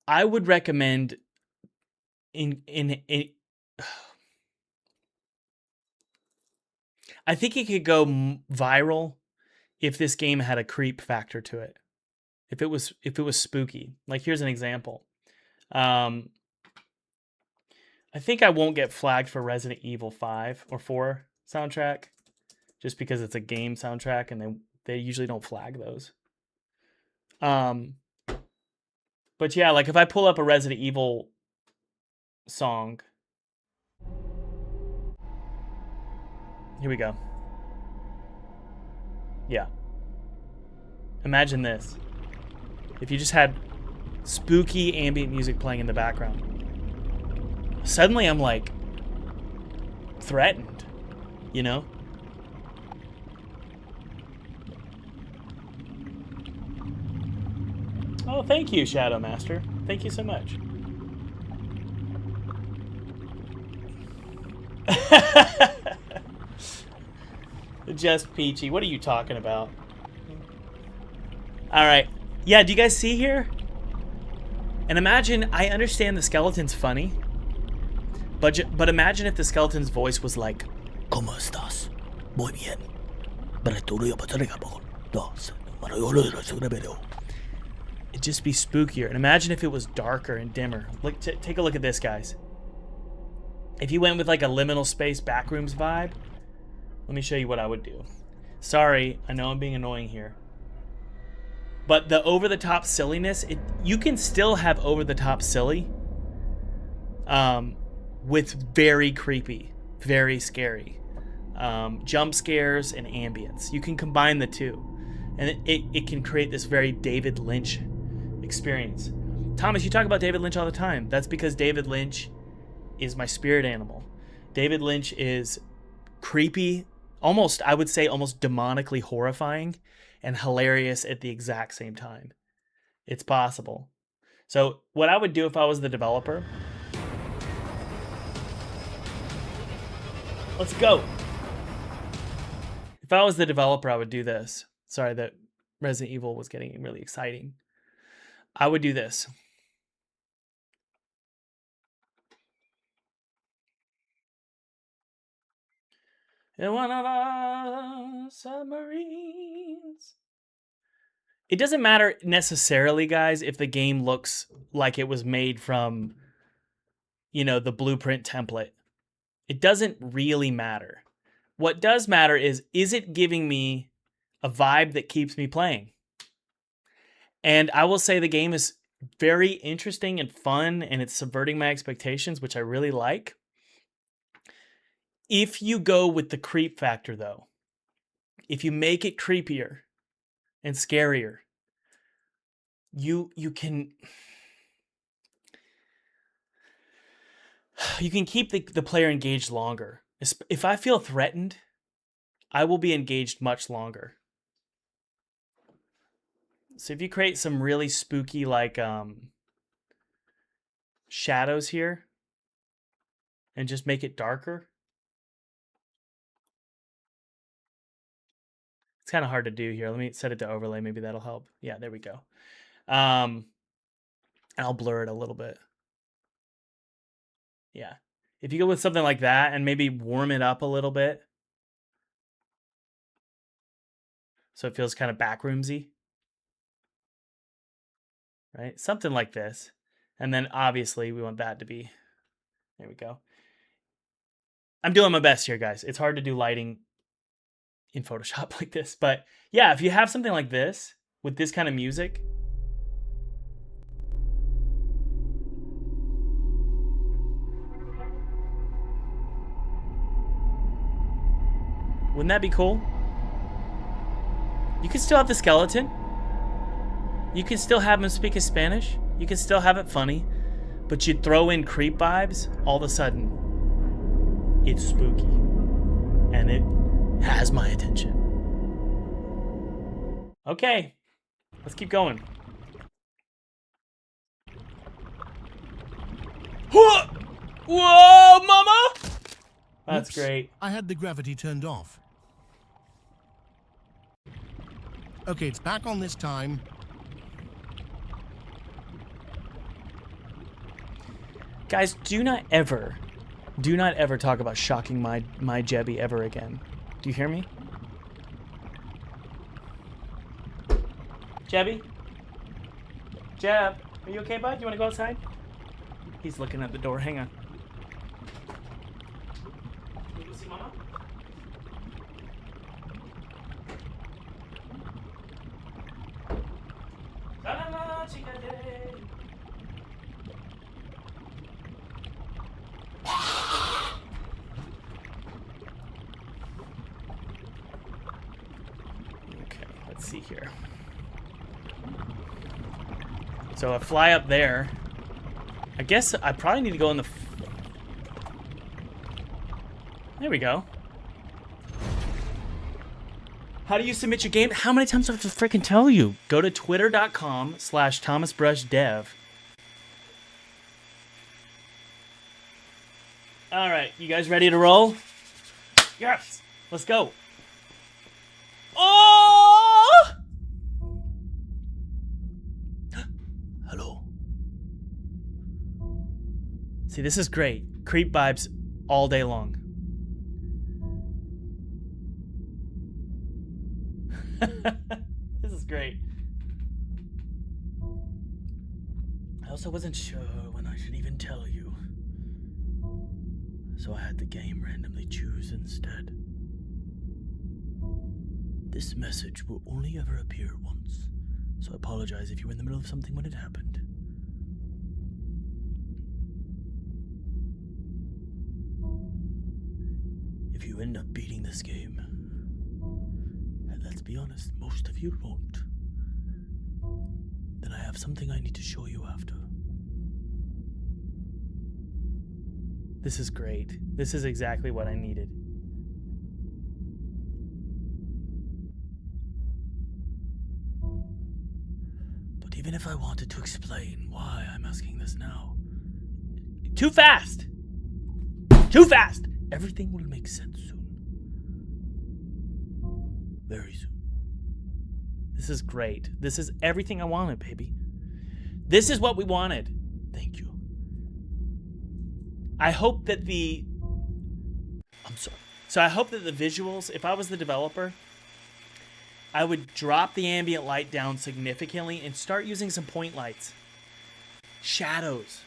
I would recommend I think it could go viral if this game had a creep factor to it. If it was spooky. Like, here's an example. I think I won't get flagged for Resident Evil 5 or 4 soundtrack just because it's a game soundtrack and they usually don't flag those. But yeah, like if I pull up a Resident Evil song. Here we go. Yeah. Imagine this. If you just had spooky ambient music playing in the background. Suddenly I'm like threatened, you know? Oh, thank you, Shadow Master. Thank you so much. Just peachy. What are you talking about? All right. Yeah, do you guys see here? And imagine, I understand the skeleton's funny, but imagine if the skeleton's voice was like, ¿Cómo estás? Muy bien. It'd just be spookier. And imagine if it was darker and dimmer. Look, take a look at this, guys. If you went with like a liminal space backrooms vibe, let me show you what I would do. Sorry, I know I'm being annoying here. But the over-the-top silliness, you can still have over-the-top silly with very creepy, very scary jump scares and ambience. You can combine the two. And it can create this very David Lynch experience. Thomas, you talk about David Lynch all the time. That's because David Lynch is my spirit animal. David Lynch is creepy, almost, I would say, almost demonically horrifying and hilarious at the exact same time. It's possible. So what I would do if I was the developer... Let's go! If I was the developer, I would do this. Sorry that Resident Evil was getting really exciting. I would do this. In one of our submarines. It doesn't matter necessarily, guys, if the game looks like it was made from, you know, the blueprint template. It doesn't really matter. What does matter is it giving me a vibe that keeps me playing? And I will say the game is very interesting and fun, and it's subverting my expectations, which I really like. If you go with the creep factor, though, if you make it creepier and scarier, you can keep the player engaged longer. If I feel threatened, I will be engaged much longer. So if you create some really spooky, like, shadows here, and just make it darker, it's kind of hard to do here. Let me set it to overlay. Maybe that'll help. Yeah, there we go. And I'll blur it a little bit. Yeah. If you go with something like that and maybe warm it up a little bit, so it feels kind of backroomsy, right? Something like this. And then obviously we want that to be, there we go. I'm doing my best here, guys. It's hard to do lighting in Photoshop like this, but yeah, if you have something like this with this kind of music, wouldn't that be cool? You can still have the skeleton. You can still have him speak his Spanish. You can still have it funny, but you throw in creep vibes, all of a sudden, it's spooky. And it has my attention. Okay, let's keep going. Whoa, mama! That's Oops, great. I had the gravity turned off. Okay, it's back on this time. Guys, do not ever talk about shocking my Jebby ever again. Do you hear me? Jebby? Jeb, are you okay, bud? You want to go outside? He's looking at the door. Hang on. Can you go see Mama? Okay, let's see here. So I fly up there. I guess I probably need to go in the... There we go. How do you submit your game? How many times do I have to freaking tell you? Go to twitter.com/ThomasBrushDev. All right, you guys ready to roll? Yes, let's go. Oh! Hello. See, this is great. Creep vibes all day long. This is great. I also wasn't sure when I should even tell you. So I had the game randomly choose instead. This message will only ever appear once, so I apologize if you were in the middle of something when it happened. If you end up beating this game, and let's be honest, most of you won't, then I have something I need to show you after. This is great. This is exactly what I needed. But even if I wanted to explain why I'm asking this now... Too fast! Too fast! Everything will make sense soon. Very soon. This is great. This is everything I wanted, baby. This is what we wanted. Thank you. I hope that I'm sorry. So I hope that the visuals, if I was the developer, I would drop the ambient light down significantly and start using some point lights. Shadows.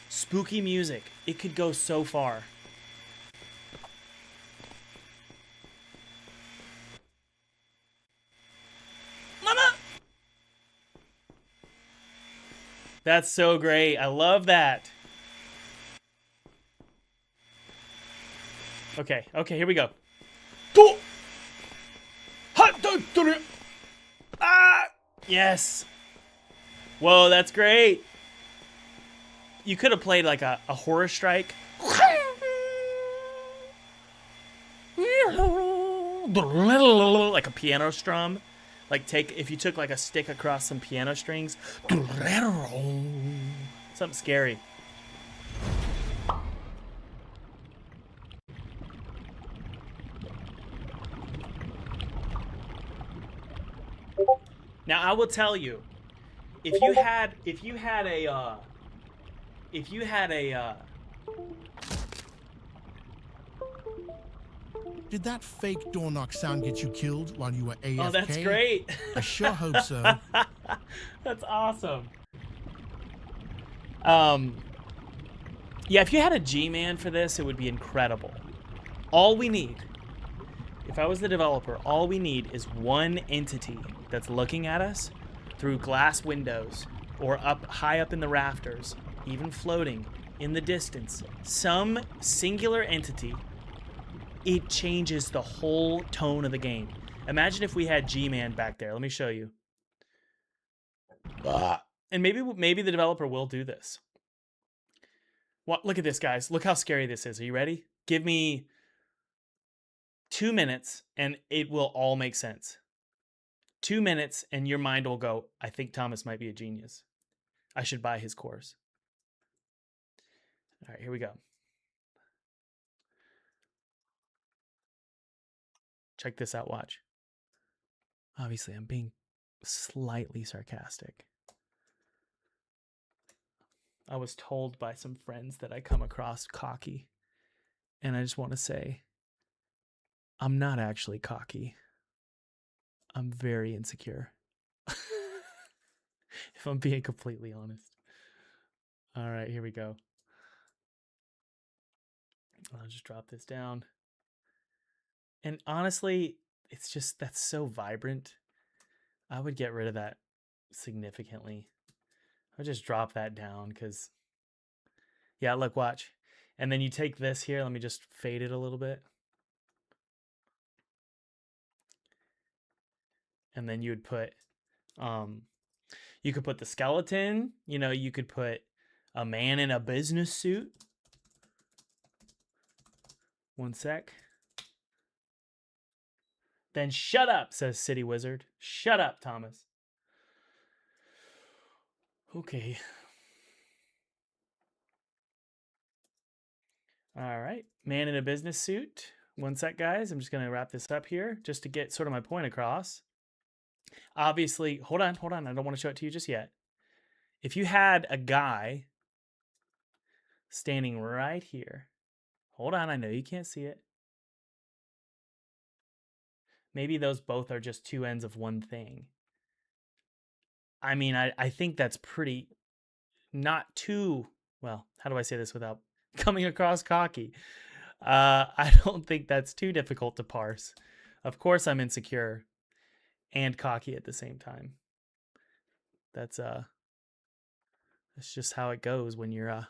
Spooky music. It could go so far. Mama! That's so great. I love that. Okay, here we go. Ah! Yes. Whoa, that's great. You could have played like a horror strike. Like a piano strum. Like if you took like a stick across some piano strings. Something scary. Now I will tell you, if you had a Did that fake door knock sound get you killed while you were AFK? Oh, that's great. I sure hope so. That's awesome. Yeah, if you had a G-Man for this, it would be incredible. All we need, if I was the developer, all we need is one entity that's looking at us through glass windows or up high up in the rafters, even floating in the distance. Some singular entity. It changes the whole tone of the game. Imagine if we had G-Man back there. Let me show you. And maybe the developer will do this. What? Look at this, guys. Look how scary this is. Are you ready? Give me 2 minutes and it will all make sense. 2 minutes and your mind will go, I think Thomas might be a genius. I should buy his course. All right, here we go. Check this out, watch. Obviously, I'm being slightly sarcastic. I was told by some friends that I come across cocky. And I just want to say, I'm not actually cocky. I'm very insecure. If I'm being completely honest. All right, here we go. I'll just drop this down. And honestly, it's just, that's so vibrant. I would get rid of that significantly. I would just drop that down because, yeah, look, watch. And then you take this here. Let me just fade it a little bit. And then you would put, You could put the skeleton, you know, you could put a man in a business suit. One sec. Then shut up, says City Wizard. Shut up, Thomas. Okay. All right. Man in a business suit. One sec, guys. I'm just going to wrap this up here just to get sort of my point across. Obviously, hold on. I don't want to show it to you just yet. If you had a guy standing right here. Hold on. I know you can't see it. Maybe those both are just two ends of one thing. I mean, I think that's pretty, not too, well, how do I say this without coming across cocky? I don't think that's too difficult to parse. Of course I'm insecure and cocky at the same time. That's just how it goes when you're a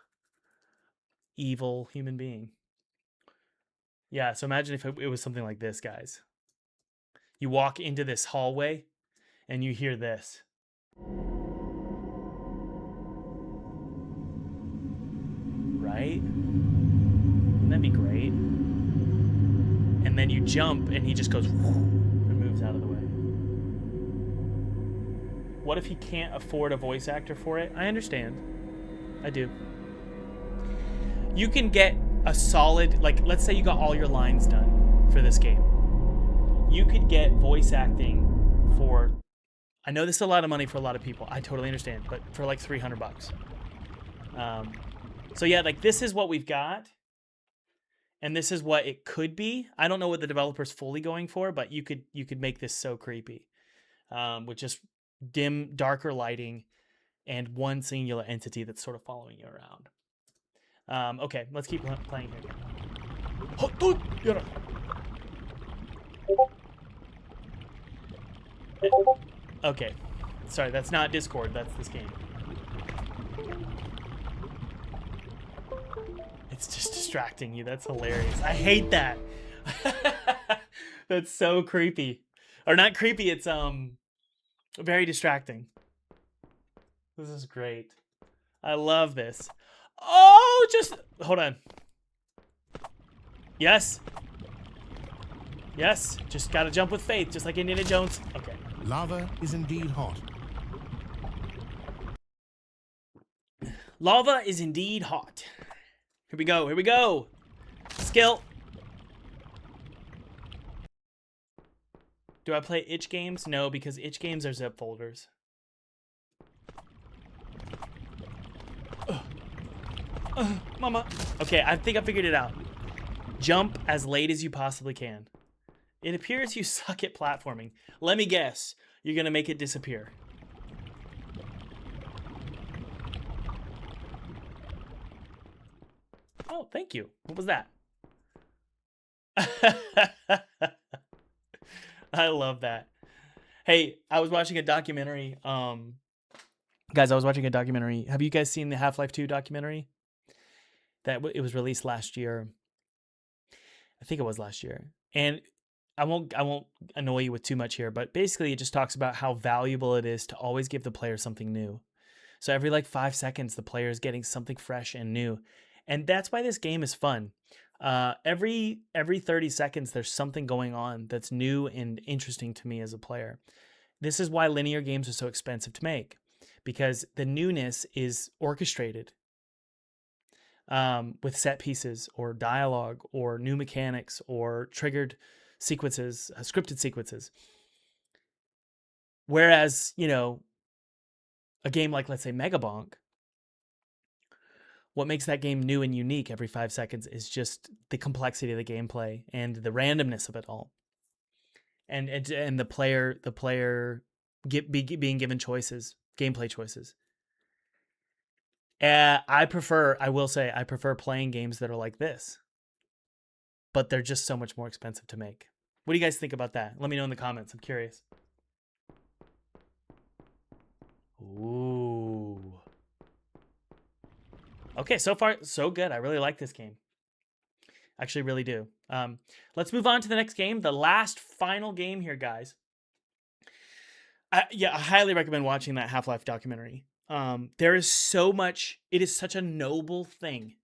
evil human being. Yeah, so imagine if it was something like this, guys. You walk into this hallway and you hear this. Right? Wouldn't that be great? And then you jump and he just goes and moves out of the way. What if he can't afford a voice actor for it? I understand. I do. You can get a solid, like, let's say you got all your lines done for this game. You could get voice acting for, I know this is a lot of money for a lot of people. I totally understand, but for like $300. So yeah, like this is what we've got. And this is what it could be. I don't know what the developer's fully going for, but you could make this so creepy. With just dim, darker lighting and one singular entity that's sort of following you around. Okay, let's keep playing here. Okay, sorry, that's not Discord, that's this game. It's just distracting you, that's hilarious. I hate that. That's so creepy. Or not creepy, it's very distracting. This is great. I love this. Oh, just hold on. Yes. Yes, just gotta jump with faith, just like Indiana Jones. Okay. Lava is indeed hot. Lava is indeed hot. Here we go, here we go. Skill. Do I play itch games? No, because itch games are zip folders. Mama. Okay, I think I figured it out. Jump as late as you possibly can. It appears you suck at platforming. Let me guess. You're going to make it disappear. Oh, thank you. What was that? I love that. Hey, I was watching a documentary. Guys, I was watching a documentary. Have you guys seen the Half-Life 2 documentary? It was released last year. I think it was last year. And I won't annoy you with too much here, but basically it just talks about how valuable it is to always give the player something new. So every like 5 seconds, the player is getting something fresh and new. And that's why this game is fun. Every 30 seconds, there's something going on that's new and interesting to me as a player. This is why linear games are so expensive to make, because the newness is orchestrated with set pieces or dialogue or new mechanics or triggered sequences, scripted sequences. Whereas, you know, a game like, let's say, Megabonk, what makes that game new and unique every 5 seconds is just the complexity of the gameplay and the randomness of it all, and the player being given choices, gameplay choices. I will say I prefer playing games that are like this, but they're just so much more expensive to make. What do you guys think about that? Let me know in the comments. I'm curious. Ooh. Okay, so far, so good. I really like this game. Actually, really do. Let's move on to the next game. The last final game here, guys. I highly recommend watching that Half-Life documentary. There is so much. It is such a noble thing.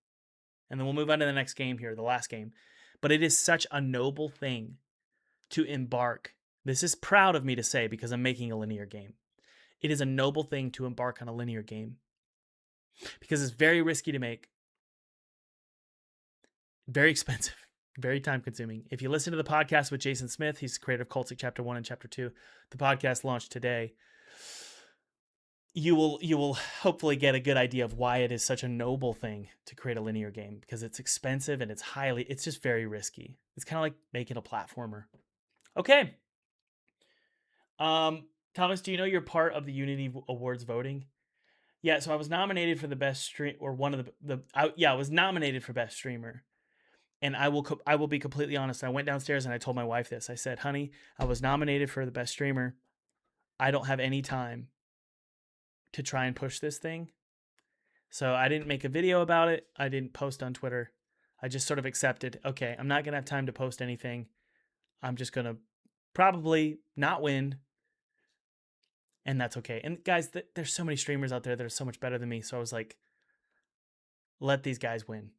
And then we'll move on to the next game here, the last game. But it is such a noble thing to embark. This is proud of me to say because I'm making a linear game. It is a noble thing to embark on a linear game because it's very risky to make, very expensive, very time consuming. If you listen to the podcast with Jason Smith, he's the creator of Cultic Chapter 1 and Chapter 2. The podcast launched today. You will hopefully get a good idea of why it is such a noble thing to create a linear game, because it's expensive and it's just very risky. It's kind of like making a platformer. Okay. Thomas, do you know you're part of the Unity Awards voting? Yeah, so I was nominated for the best stream, or one of I was nominated for best streamer. And I will be completely honest. I went downstairs and I told my wife this. I said, "Honey, I was nominated for the best streamer. I don't have any time to try and push this thing." So I didn't make a video about it. I didn't post on Twitter. I just sort of accepted, okay, I'm not going to have time to post anything. I'm just going to probably not win. And that's okay. And guys, there's so many streamers out there that are so much better than me. So I was like, let these guys win.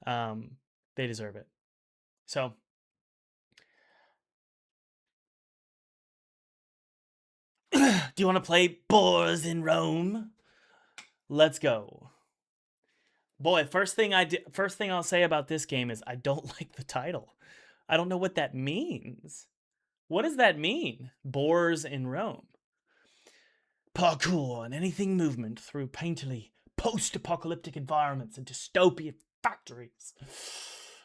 They deserve it. So do you want to play Boars in Rome? Let's go. Boy, first thing I'll say about this game is I don't like the title. I don't know what that means. What does that mean? Boars in Rome. Parkour and anything movement through painterly post-apocalyptic environments and dystopian factories.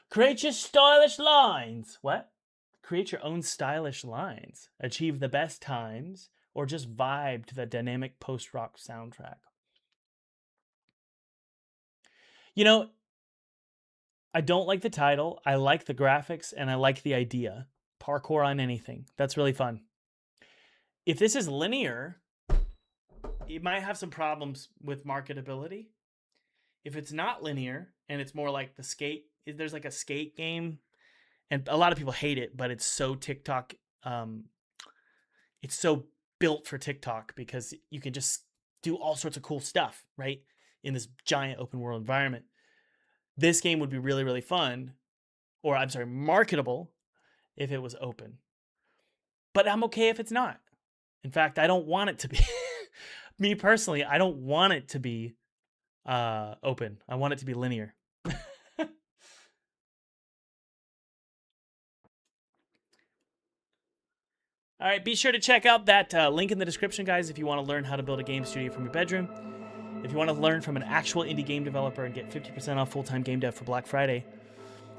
Create your stylish lines. What? Create your own stylish lines. Achieve the best times or just vibe to the dynamic post-rock soundtrack. You know, I don't like the title. I like the graphics and I like the idea. Parkour on anything. That's really fun. If this is linear, it might have some problems with marketability. If it's not linear and it's more like the skate, there's like a skate game and a lot of people hate it, but it's so TikTok. It's so built for TikTok because you can just do all sorts of cool stuff, right? In this giant open world environment. This game would be really, really fun, or I'm sorry, marketable if it was open. But I'm okay if it's not. In fact, I don't want it to be. Me personally, I don't want it to be open. I want it to be linear. All right, be sure to check out that link in the description, guys, if you want to learn how to build a game studio from your bedroom. If you want to learn from an actual indie game developer and get 50% off full-time game dev for Black Friday,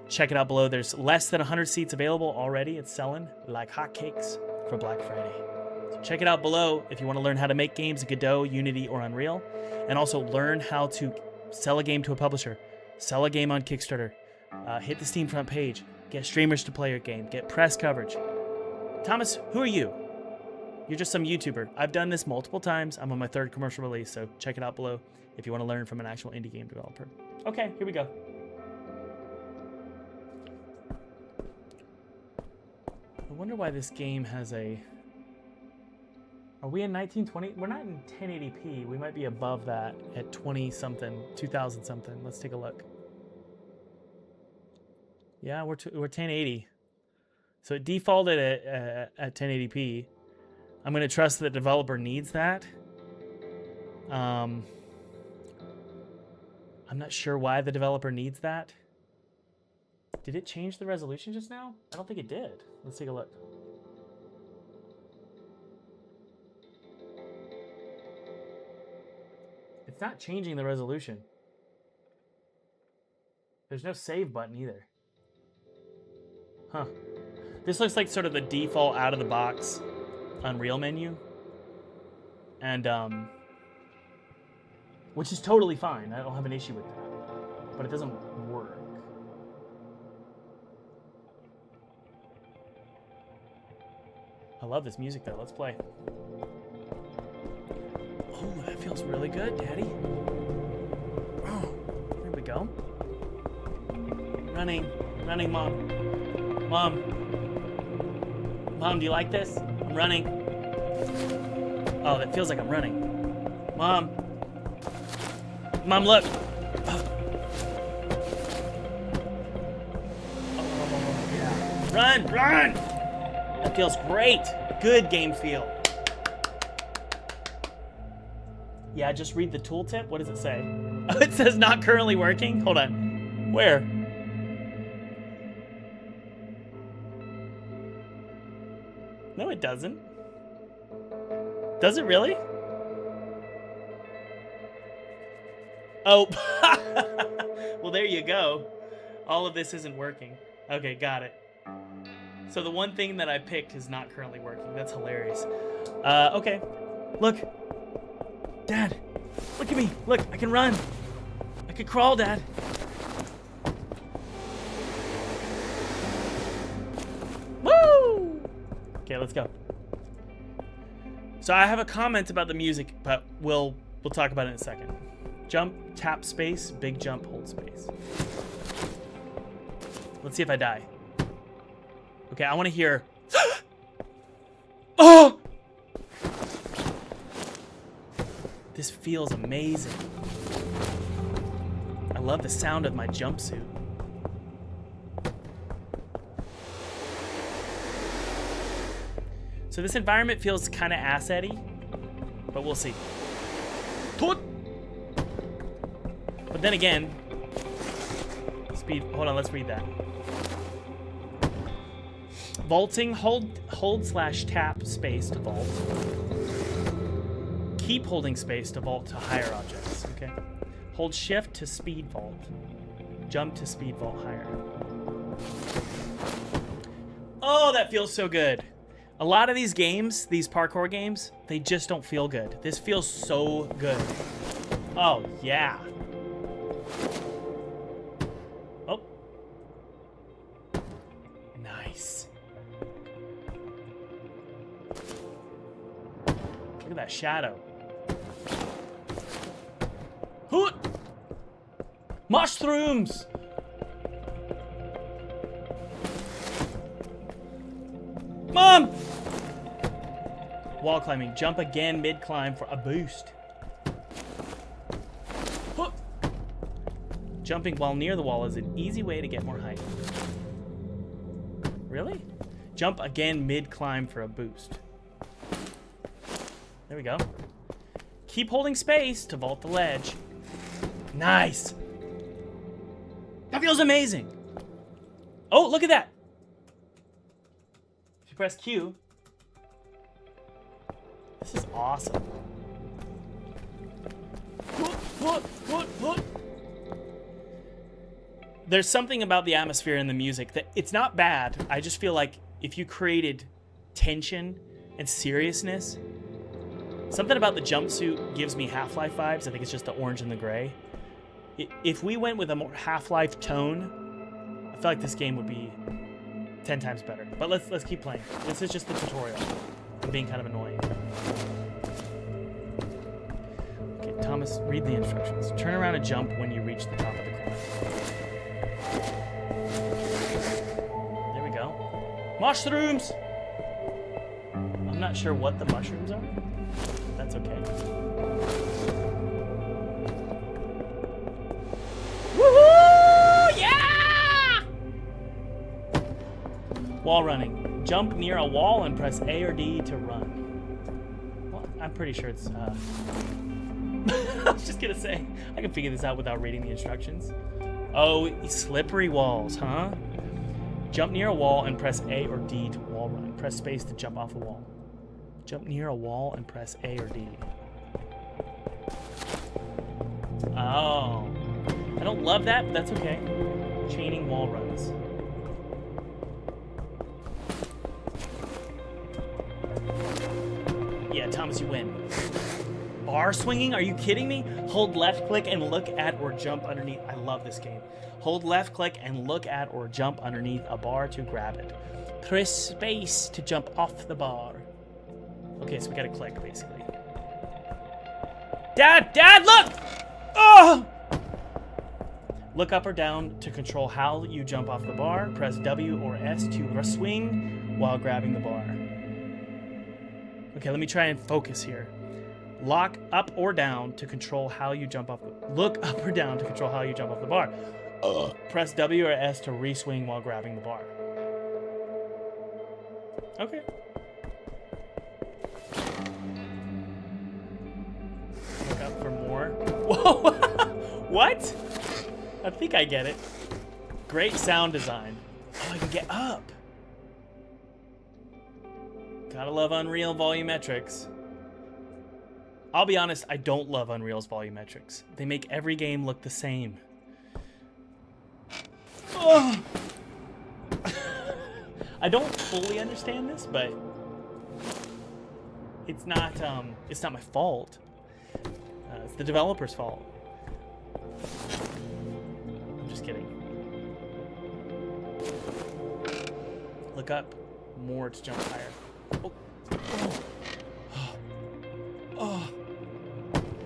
check it out below. There's less than 100 seats available already. It's selling like hotcakes for Black Friday. So check it out below if you want to learn how to make games in Godot, Unity, or Unreal, and also learn how to sell a game to a publisher, sell a game on Kickstarter, hit the Steam front page, get streamers to play your game, get press coverage. Thomas, who are you? You're just some YouTuber. I've done this multiple times. I'm on my 3rd commercial release, so check it out below if you want to learn from an actual indie game developer. Okay, here we go. I wonder why this game has a... Are we in 1920? We're not in 1080p. We might be above that at 20-something, 2000-something. Let's take a look. Yeah, we're 1080. So it defaulted at 1080p. I'm going to trust that the developer needs that. I'm not sure why the developer needs that. Did it change the resolution just now? I don't think it did. Let's take a look. It's not changing the resolution. There's no save button either. Huh. This looks like sort of the default out-of-the-box Unreal menu. And, which is totally fine. I don't have an issue with that. But it doesn't work. I love this music, though. Let's play. Oh, that feels really good, Daddy. Oh, there we go. Running, Mom. Mom, do you like this? I'm running. Oh, that feels like I'm running. Mom. Mom, look. Oh, yeah. Run, run! That feels great. Good game feel. Yeah, just read the tooltip. What does it say? Oh, it says not currently working. Hold on. Where? No, it doesn't. Does it really? Oh. Well, there you go. All of this isn't working. Okay, got it. So the one thing that I picked is not currently working. That's hilarious. Okay. Look. Dad, look at me. Look, I can run. I can crawl, Dad. Woo! Okay, let's go. So I have a comment about the music, but we'll talk about it in a second. Jump, tap space, big jump, hold space. Let's see if I die. Okay, I want to hear. Oh! This feels amazing. I love the sound of my jumpsuit. So this environment feels kind of assetty, but we'll see. But then again, speed. Hold on, let's read that. Vaulting, hold/tap space to vault. Keep holding space to vault to higher objects. Okay. Hold shift to speed vault. Jump to speed vault higher. Oh, that feels so good. A lot of these games, these parkour games, they just don't feel good. This feels so good. Oh, yeah. Oh. Nice. Look at that shadow. Hoot! Mushrooms! Mom! Wall climbing. Jump again mid-climb for a boost. Hoot! Jumping while near the wall is an easy way to get more height. Really? Jump again mid-climb for a boost. There we go. Keep holding space to vault the ledge. Nice! That feels amazing! Oh, look at that! If you press Q, this is awesome. There's something about the atmosphere and the music that it's not bad. I just feel like if you created tension and seriousness, something about the jumpsuit gives me Half-Life vibes. I think it's just the orange and the gray. If we went with a more Half-Life tone, I feel like this game would be 10 times better. But let's keep playing. This is just the tutorial. I'm being kind of annoying. Okay, Thomas, read the instructions. Turn around and jump when you reach the top of the corner. There we go. Mushrooms! I'm not sure what the mushrooms are. That's okay. Woohoo! Yeah! Wall running. Jump near a wall and press A or D to run. Well, I'm pretty sure it's, I was just gonna say, I can figure this out without reading the instructions. Oh, slippery walls, huh? Jump near a wall and press A or D to wall run. Press space to jump off a wall. Jump near a wall and press A or D. Oh. I don't love that, but that's okay. Chaining wall runs. Yeah, Thomas, you win. Bar swinging? Are you kidding me? Hold left click and look at or jump underneath. I love this game. Hold left click and look at or jump underneath a bar to grab it. Press space to jump off the bar. Okay, so we gotta click, basically. Dad, look! Oh! Look up or down to control how you jump off the bar. Press W or S to swing while grabbing the bar. Okay, let me try and focus here. Lock up or down to control how you jump off the... Look up or down to control how you jump off the bar. Press W or S to re-swing while grabbing the bar. Okay. Look up for more. Whoa! What? I think I get it. Great sound design. Oh, I can get up. Gotta love Unreal volumetrics. I'll be honest, I don't love Unreal's volumetrics. They make every game look the same. Oh. I don't fully understand this, but it's not my fault. It's the developer's fault. I'm just kidding. Look up. More to jump higher. Oh. Oh. Oh.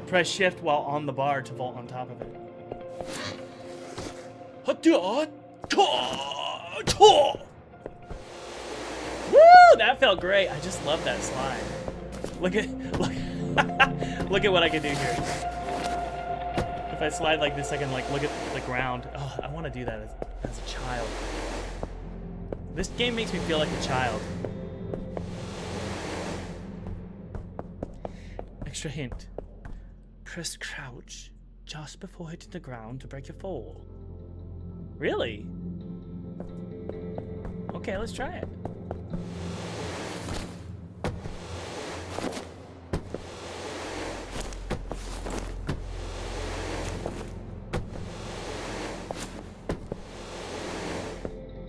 Press shift while on the bar to vault on top of it. Woo! That felt great. I just love that slide. Look at look at what I can do here. If I slide like this, I can like look at the ground. Oh, I want to do that as a child. This game makes me feel like a child. Extra hint. Press crouch just before hitting the ground to break your fall. Really? Okay, let's try it.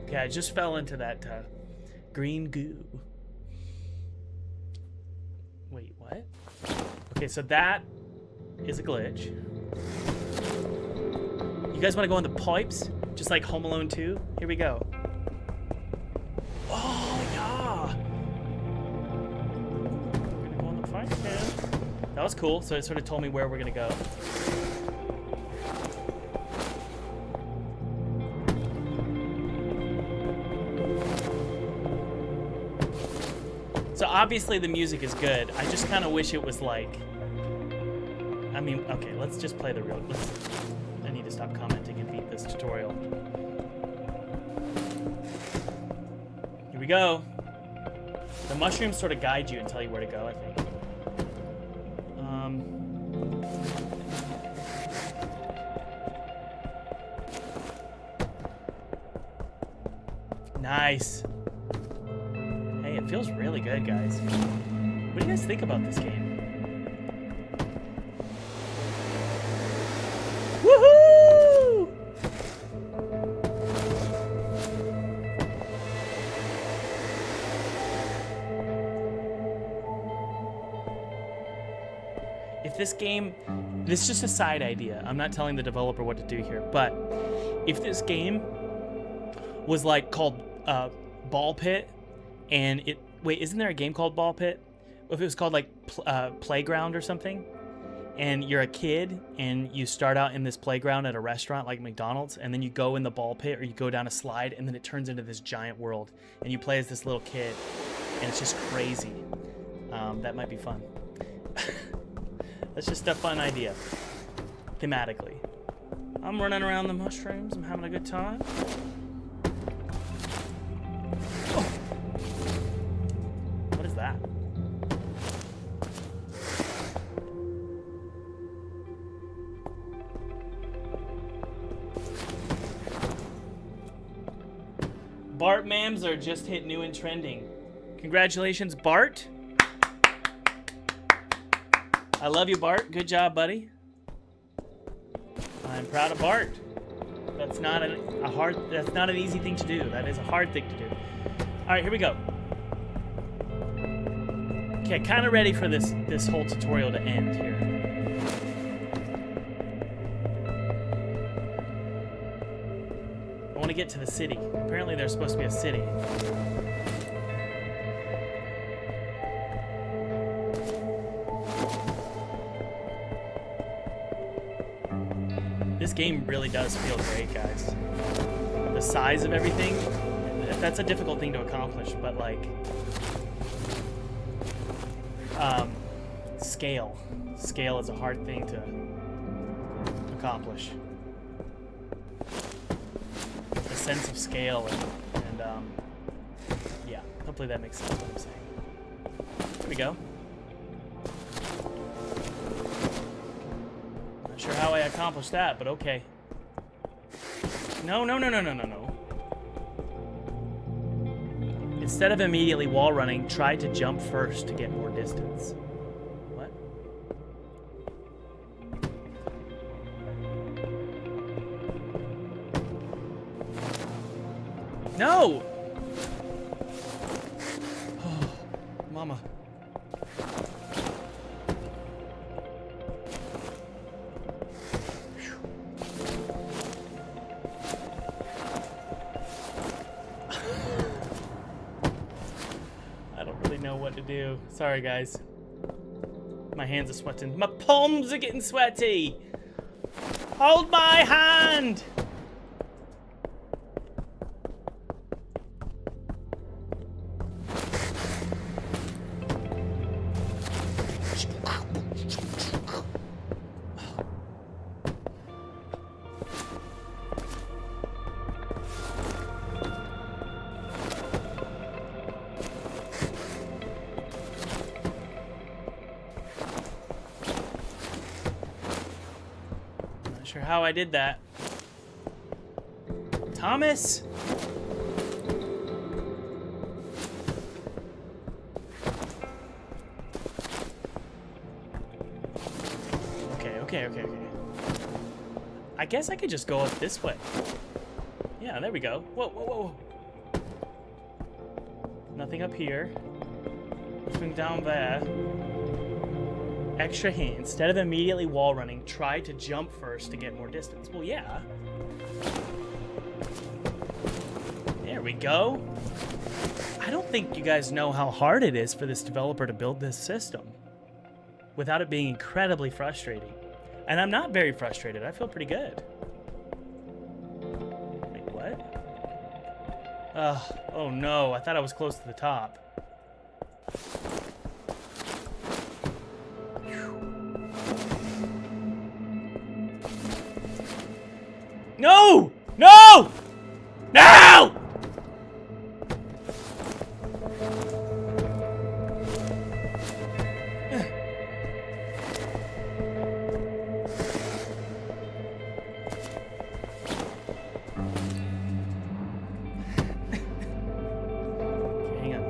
Okay, I just fell into that green goo. Wait, what? Okay, so that is a glitch. You guys want to go in the pipes? Just like Home Alone 2? Here we go. Oh, yeah! We're gonna go in the pipes, man. That was cool, so it sort of told me where we're gonna go. So obviously the music is good. I just kind of wish it was like... I mean, okay, let's just play the real... I need to stop commenting and beat this tutorial. Here we go. The mushrooms sort of guide you and tell you where to go, I think. Nice. Hey, it feels really good, guys. What do you guys think about this game? Woohoo! If this game, this is just a side idea. I'm not telling the developer what to do here, but if this game was like called Ball Pit, and it, wait, isn't there a game called Ball Pit? If it was called like Playground or something, and you're a kid and you start out in this playground at a restaurant like McDonald's, and then you go in the ball pit or you go down a slide, and then it turns into this giant world, and you play as this little kid, and it's just crazy. That might be fun. That's just a fun idea, thematically. I'm running around the mushrooms. I'm having a good time. Oh. What is that? Bart Mamser just hit new and trending. Congratulations, Bart. I love you, Bart. Good job, buddy. I'm proud of Bart. That's not that's not an easy thing to do. That is a hard thing to do. All right, here we go. Okay, kind of ready for this whole tutorial to end here. I want to get to the city. Apparently there's supposed to be a city. This game really does feel great, guys. The size of everything, that's a difficult thing to accomplish, but like... Scale. Scale is a hard thing to accomplish. The sense of scale and yeah, hopefully that makes sense what I'm saying. There we go. Not sure how I accomplished that, but okay. No. Instead of immediately wall running, try to jump first to get more distance. What? No! Oh, mama. I don't really know what to do. Sorry, guys. My hands are sweating. My palms are getting sweaty. Hold my hand! Not sure how I did that. Thomas? Okay. I guess I could just go up this way. Yeah, there we go. Whoa. Nothing up here. Nothing down there. Extra hint. Instead of immediately wall running, try to jump first to get more distance. Well, yeah. There we go. I don't think you guys know how hard it is for this developer to build this system without it being incredibly frustrating. And I'm not very frustrated. I feel pretty good. Wait, what? Oh no, I thought I was close to the top. No! No! No! Hang on.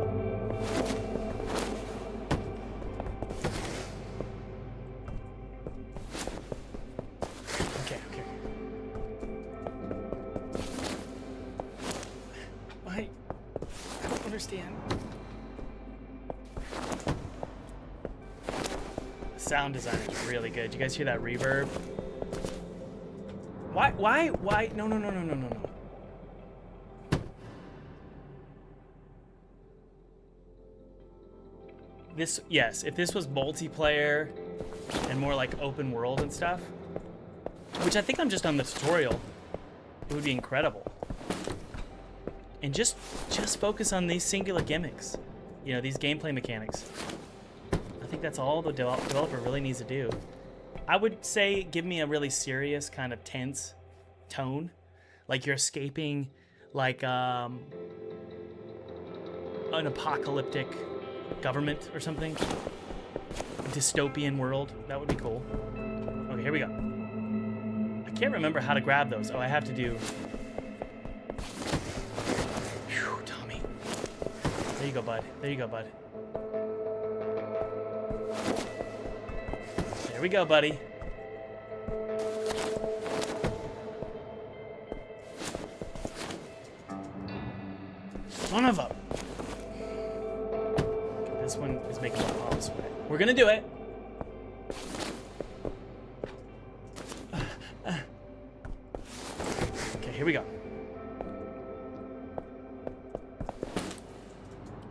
Okay. I don't understand. The sound design is really good. You guys hear that reverb? Why? No. This, yes, if this was multiplayer and more like open world and stuff, which I think I'm just on the tutorial, it would be incredible. And just focus on these singular gimmicks, you know, these gameplay mechanics. I think that's all the developer really needs to do. I would say give me a really serious kind of tense tone, like you're escaping like an apocalyptic government or something. A dystopian world. That would be cool. Okay, here we go. I can't remember how to grab those. Oh, I have to do... Phew, Tommy. There you go, bud. There we go, buddy. Son of a... Okay, this one is making my palms sweat. We're gonna do it. Okay, here we go.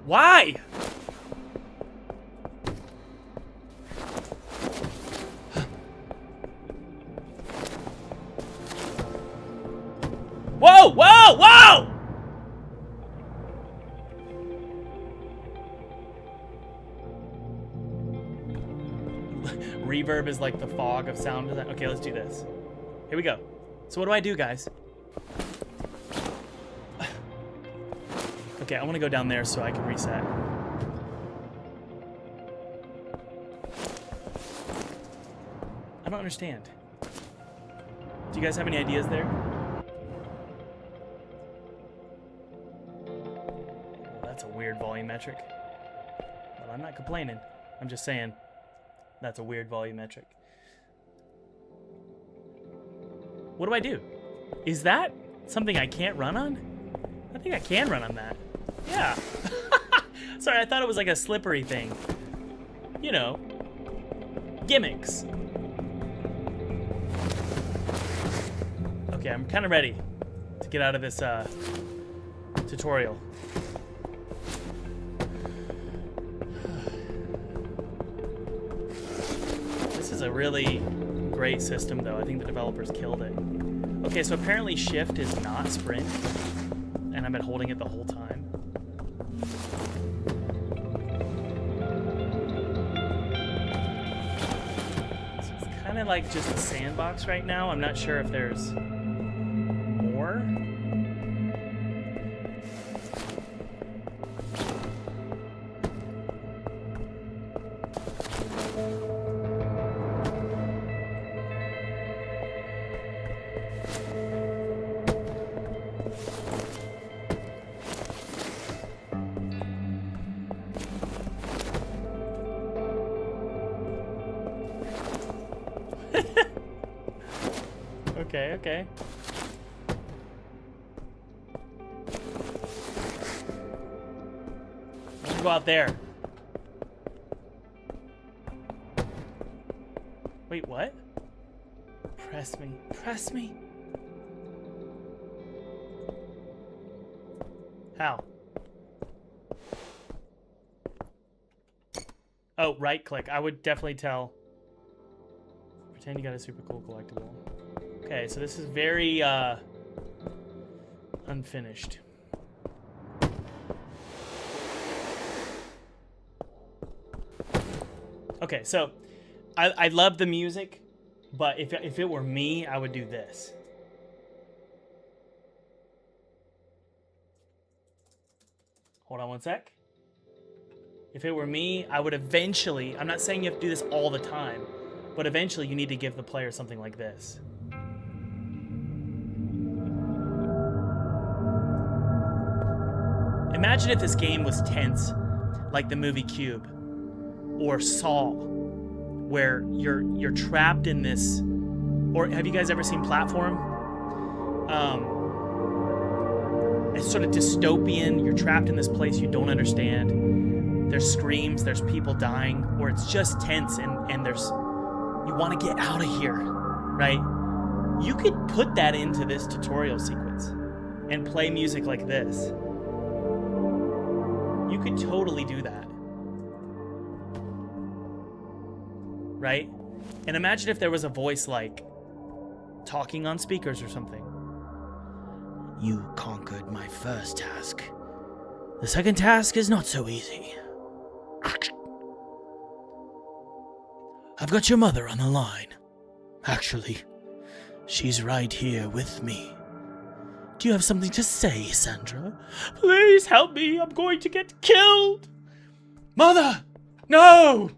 Why? Whoa! reverb is like the fog of sound. Okay, let's do this. Here we go. So what do I do, guys? Okay, I want to go down there so I can reset. I don't understand. Do you guys have any ideas there? Well, that's a weird volumetric. Well, I'm not complaining. I'm just saying that's a weird volumetric. What do I do? Is that something I can't run on? I think I can run on that. Yeah. Sorry, I thought it was like a slippery thing. You know, gimmicks. Okay, I'm kind of ready to get out of this tutorial. This is a really great system, though. I think the developers killed it. Okay, so apparently shift is not sprint, and I've been holding it the whole time. So it's kind of like just a sandbox right now. I'm not sure if there's more. Okay, okay. Let's go out there. Wait, what? Press me. Press me? How? Oh, right click. I would definitely tell. Pretend you got a super cool collectible. Okay, so this is very, unfinished. Okay, so I love the music, but if it were me, I would do this. Hold on one sec. If it were me, I would eventually, I'm not saying you have to do this all the time, but eventually you need to give the player something like this. Imagine if this game was tense, like the movie Cube, or Saw, where you're trapped in this. Or have you guys ever seen Platform? It's sort of dystopian. You're trapped in this place you don't understand. There's screams, there's people dying, or it's just tense, and there's you want to get out of here, right? You could put that into this tutorial sequence and play music like this. You could totally do that. Right? And imagine if there was a voice like talking on speakers or something. You conquered my first task. The second task is not so easy. I've got your mother on the line. Actually, she's right here with me. Do you have something to say, Sandra? Please help me. I'm going to get killed. Mother! No!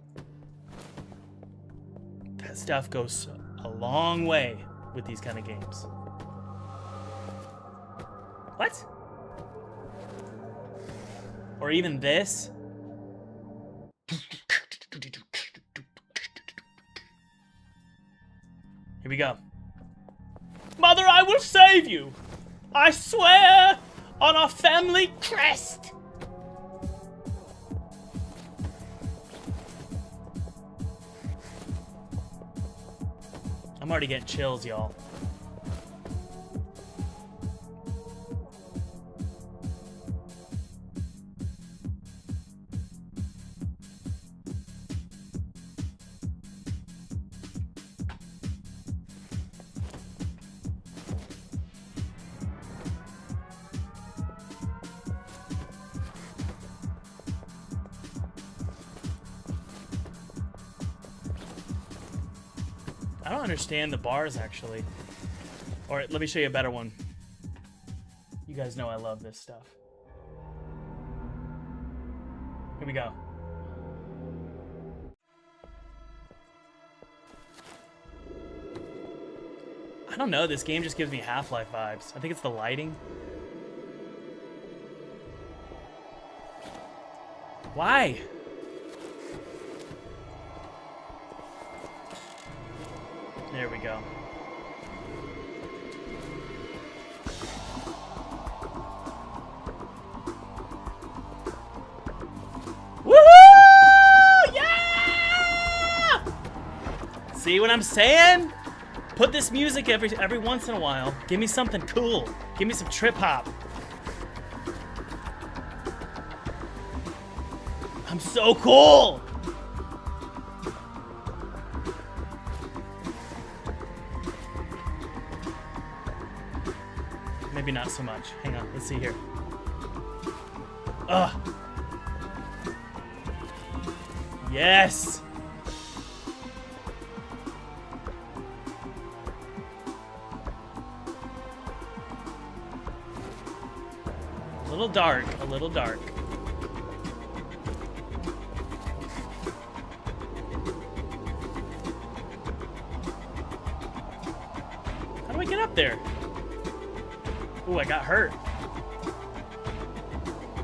That stuff goes a long way with these kind of games. What? Or even this? Here we go. Mother, I will save you! I swear on our family crest! I'm already getting chills, y'all. I don't understand the bars, actually. Or let me show you a better one. You guys know I love this stuff. Here we go. I don't know, this game just gives me Half-Life vibes. I think it's the lighting. Why? There we go. Woohoo! Yeah! See what I'm saying? Put this music every once in a while. Give me something cool. Give me some trip hop. I'm so cool. Maybe not so much. Hang on, let's see here. Ugh. Yes. A little dark, a little dark. How do I get up there? Ooh, I got hurt.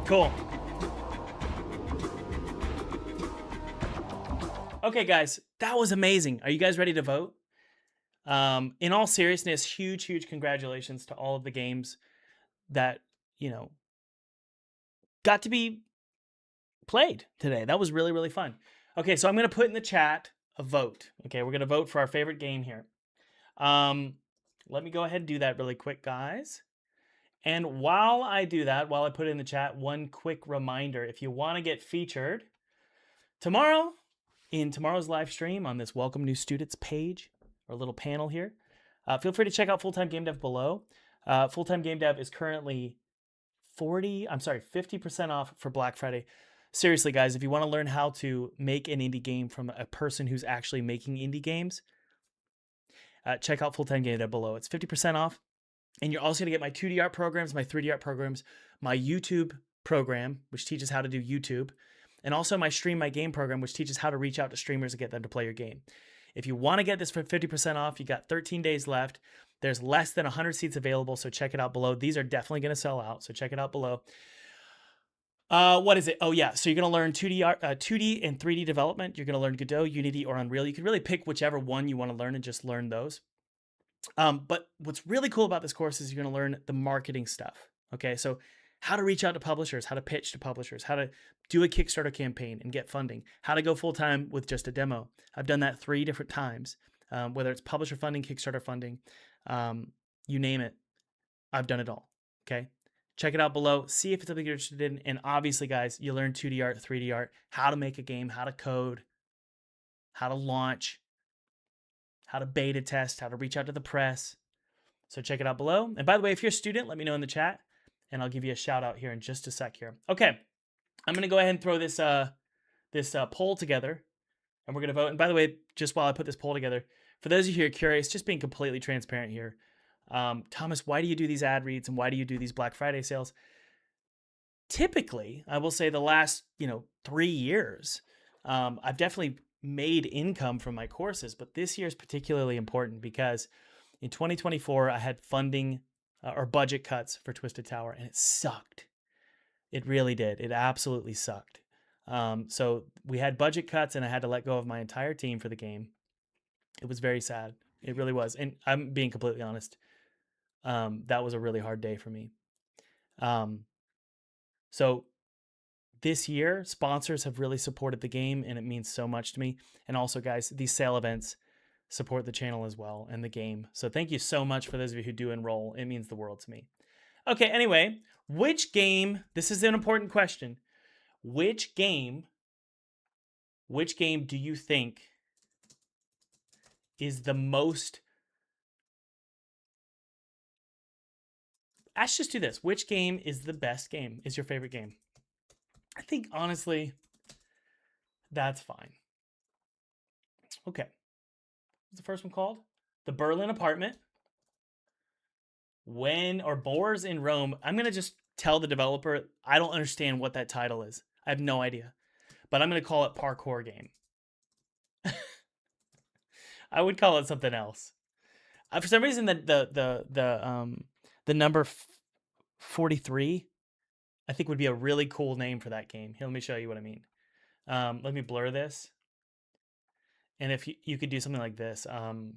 Cool. Okay, guys, that was amazing. Are you guys ready to vote? In all seriousness, huge congratulations to all of the games that, you know, got to be played today. That was really fun. Okay, so I'm going to put in the chat a vote. Okay, we're going to vote for our favorite game here. Let me go ahead and do that really quick, guys. And while I do that, while I put it in the chat, one quick reminder. If you want to get featured tomorrow, in tomorrow's live stream on this Welcome New Students page, or little panel here, feel free to check out Full-Time Game Dev below. Full-Time Game Dev is currently 50% off for Black Friday. Seriously, guys, if you want to learn how to make an indie game from a person who's actually making indie games, check out Full-Time Game Dev below. It's 50% off. And you're also going to get my 2D art programs, my 3D art programs, my YouTube program, which teaches how to do YouTube, and also my Stream My Game program, which teaches how to reach out to streamers and get them to play your game. If you want to get this for 50% off, you got 13 days left. There's less than 100 seats available, so check it out below. These are definitely going to sell out, so check it out below. What is it? Oh, yeah. So you're going to learn 2D and 3D development. You're going to learn Godot, Unity, or Unreal. You can really pick whichever one you want to learn and just learn those. But what's really cool about this course is you're going to learn the marketing stuff. Okay, so how to reach out to publishers, how to pitch to publishers, how to do a Kickstarter campaign and get funding, how to go full-time with just a demo. I've done that 3 different times, whether it's publisher funding, Kickstarter funding, you name it. I've done it all. Okay, check it out below. See if it's something you're interested in. And obviously, guys, you learn 2D art, 3D art, how to make a game, how to code, how to launch, how to beta test, how to reach out to the press. So check it out below. And by the way, if you're a student, let me know in the chat, and I'll give you a shout out here in just a sec here. Okay, I'm going to go ahead and throw this poll together, and we're going to vote. And by the way, just while I put this poll together, for those of you who are curious, just being completely transparent here, Thomas, why do you do these ad reads and why do you do these Black Friday sales? Typically, I will say the last 3 years, I've definitely made income from my courses, but this year is particularly important because in 2024 I had funding or budget cuts for Twisted Tower, and it sucked. It really did. It absolutely sucked. So we had budget cuts, and I had to let go of my entire team for the game. It was very sad. It really was, and I'm being completely honest. That was a really hard day for me. So this year, sponsors have really supported the game, and it means so much to me. And also, guys, these sale events support the channel as well and the game. So thank you so much for those of you who do enroll. It means the world to me. Okay, anyway, which game, this is an important question. Which game do you think is the most... Let's just do this. Which game is the best game, is your favorite game? I think, honestly, that's fine. Okay. What's the first one called? The Berlin Apartment. Boars in Rome. I'm going to just tell the developer I don't understand what that title is. I have no idea. But I'm going to call it Parkour Game. I would call it something else. For some reason, the number 43, I think would be a really cool name for that game. Here, let me show you what I mean. Let me blur this. And if you could do something like this. Let's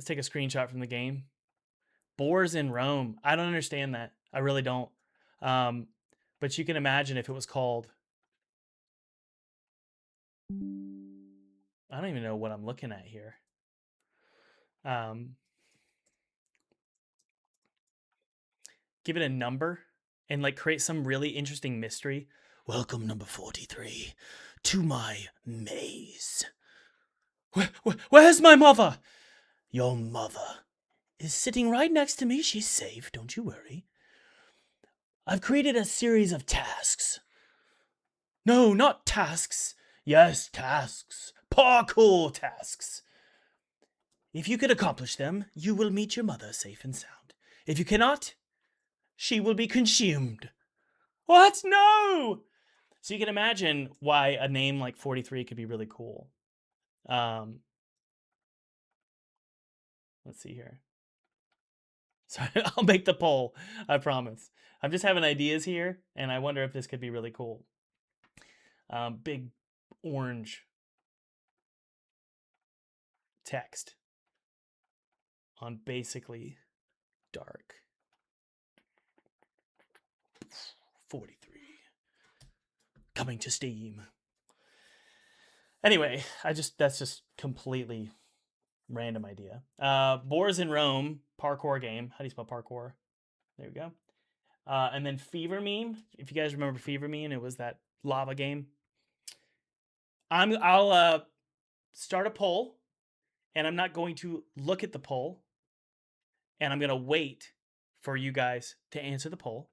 take a screenshot from the game. Boars in Rome. I don't understand that. I really don't. But you can imagine if it was called... I don't even know what I'm looking at here. Give it a number and like create some really interesting mystery. Welcome, number 43, to my maze. Where's my mother? Your mother is sitting right next to me. She's safe. Don't you worry. I've created a series of tasks. No, not tasks. Yes, tasks. Parkour tasks. If you can accomplish them, you will meet your mother safe and sound. If you cannot, she will be consumed. What? No! So you can imagine why a name like 43 could be really cool. Let's see here. Sorry, I'll make the poll. I promise. I'm just having ideas here, and I wonder if this could be really cool. Big orange text on basically dark. 43. Coming to Steam. Anyway, that's just completely random idea. Boars in Rome, parkour game. How do you spell parkour? There we go. And then Fever Meme. If you guys remember Fever Meme, it was that lava game. I'll start a poll, and I'm not going to look at the poll, and I'm going to wait for you guys to answer the poll.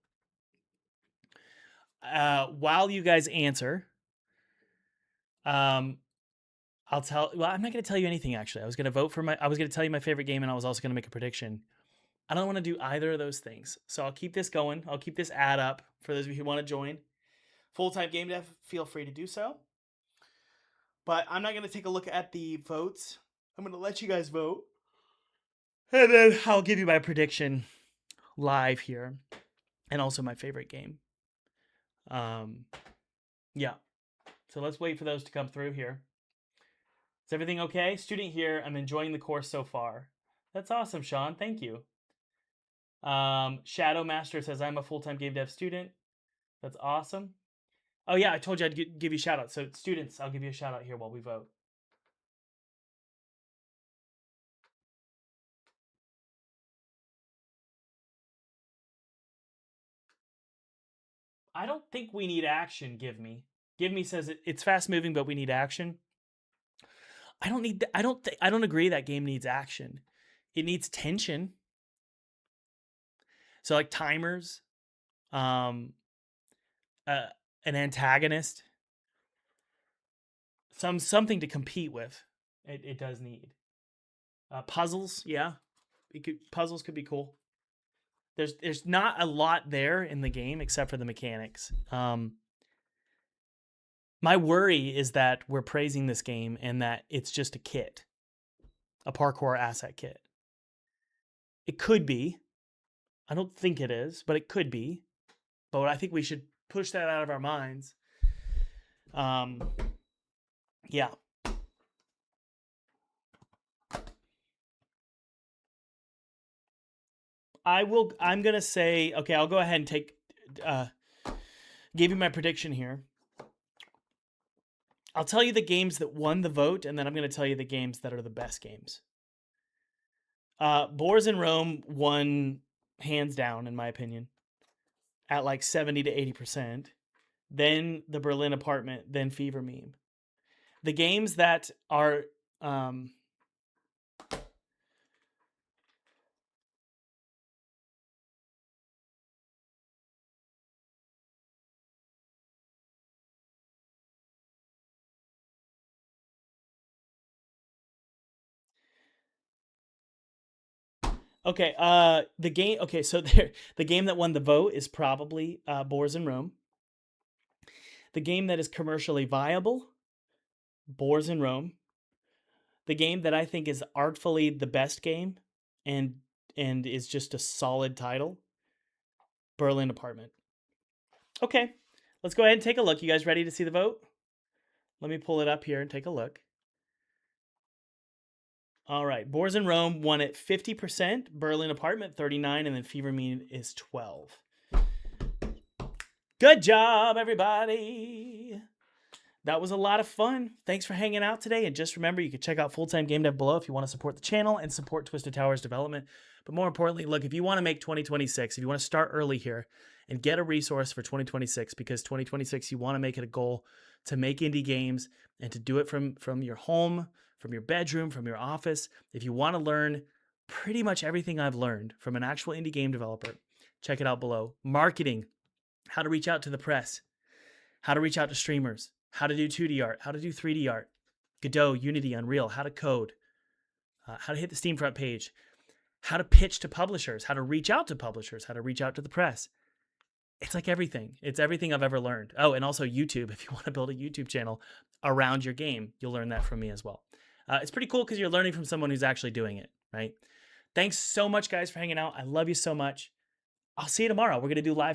While you guys answer, I'm not going to tell you anything, actually. I was going to tell you my favorite game, and I was also going to make a prediction. I don't want to do either of those things. So I'll keep this going. I'll keep this ad up for those of you who want to join. Full-time game dev, feel free to do so. But I'm not going to take a look at the votes. I'm going to let you guys vote. And then I'll give you my prediction live here. And also my favorite game. Yeah. So let's wait for those to come through here. Is everything okay? Student here. I'm enjoying the course so far. That's awesome, Sean. Thank you. Shadow Master says, I'm a full-time game dev student. That's awesome. Oh, yeah, I told you I'd give you a shout-out. So, students, I'll give you a shout-out here while we vote. I don't think we need action, Give Me. Give Me says it's fast-moving, but we need action. I don't agree that game needs action. It needs tension. So, like, timers. An antagonist. Something to compete with. It does need. Puzzles, yeah. Puzzles could be cool. There's not a lot there in the game except for the mechanics. My worry is that we're praising this game and that it's just a kit. A parkour asset kit. It could be. I don't think it is, but it could be. But I think we should push that out of our minds. Yeah. I'm going to say, okay, I'll go ahead and give you my prediction here. I'll tell you the games that won the vote, and then I'm going to tell you the games that are the best games. Boars in Rome won hands down, in my opinion, at like 70 to 80%. Then the Berlin Apartment, then Fever Meme. The games that are Okay, the game. Okay, so there, the game that won the vote is probably Boars in Rome. The game that is commercially viable, Boars in Rome. The game that I think is artfully the best game, and is just a solid title, Berlin Apartment. Okay, let's go ahead and take a look. You guys ready to see the vote? Let me pull it up here and take a look. All right, Boars in Rome won at 50%, Berlin Apartment 39%, and then Fever Mean is 12%. Good job, everybody. That was a lot of fun. Thanks for hanging out today. And just remember, you can check out Full Time Game Dev below if you want to support the channel and support Twisted Towers development. But more importantly, look, if you want to make 2026, if you want to start early here and get a resource for 2026, because 2026, you want to make it a goal to make indie games and to do it from your home, from your bedroom, from your office. If you want to learn pretty much everything I've learned from an actual indie game developer, check it out below. Marketing, how to reach out to the press, how to reach out to streamers, how to do 2D art, how to do 3D art, Godot, Unity, Unreal, how to code, how to hit the Steam front page, how to pitch to publishers, how to reach out to publishers, how to reach out to the press. It's like everything. It's everything I've ever learned. Oh, and also YouTube. If you want to build a YouTube channel around your game, you'll learn that from me as well. It's pretty cool because you're learning from someone who's actually doing it, right? Thanks so much, guys, for hanging out. I love you so much. I'll see you tomorrow. We're going to do live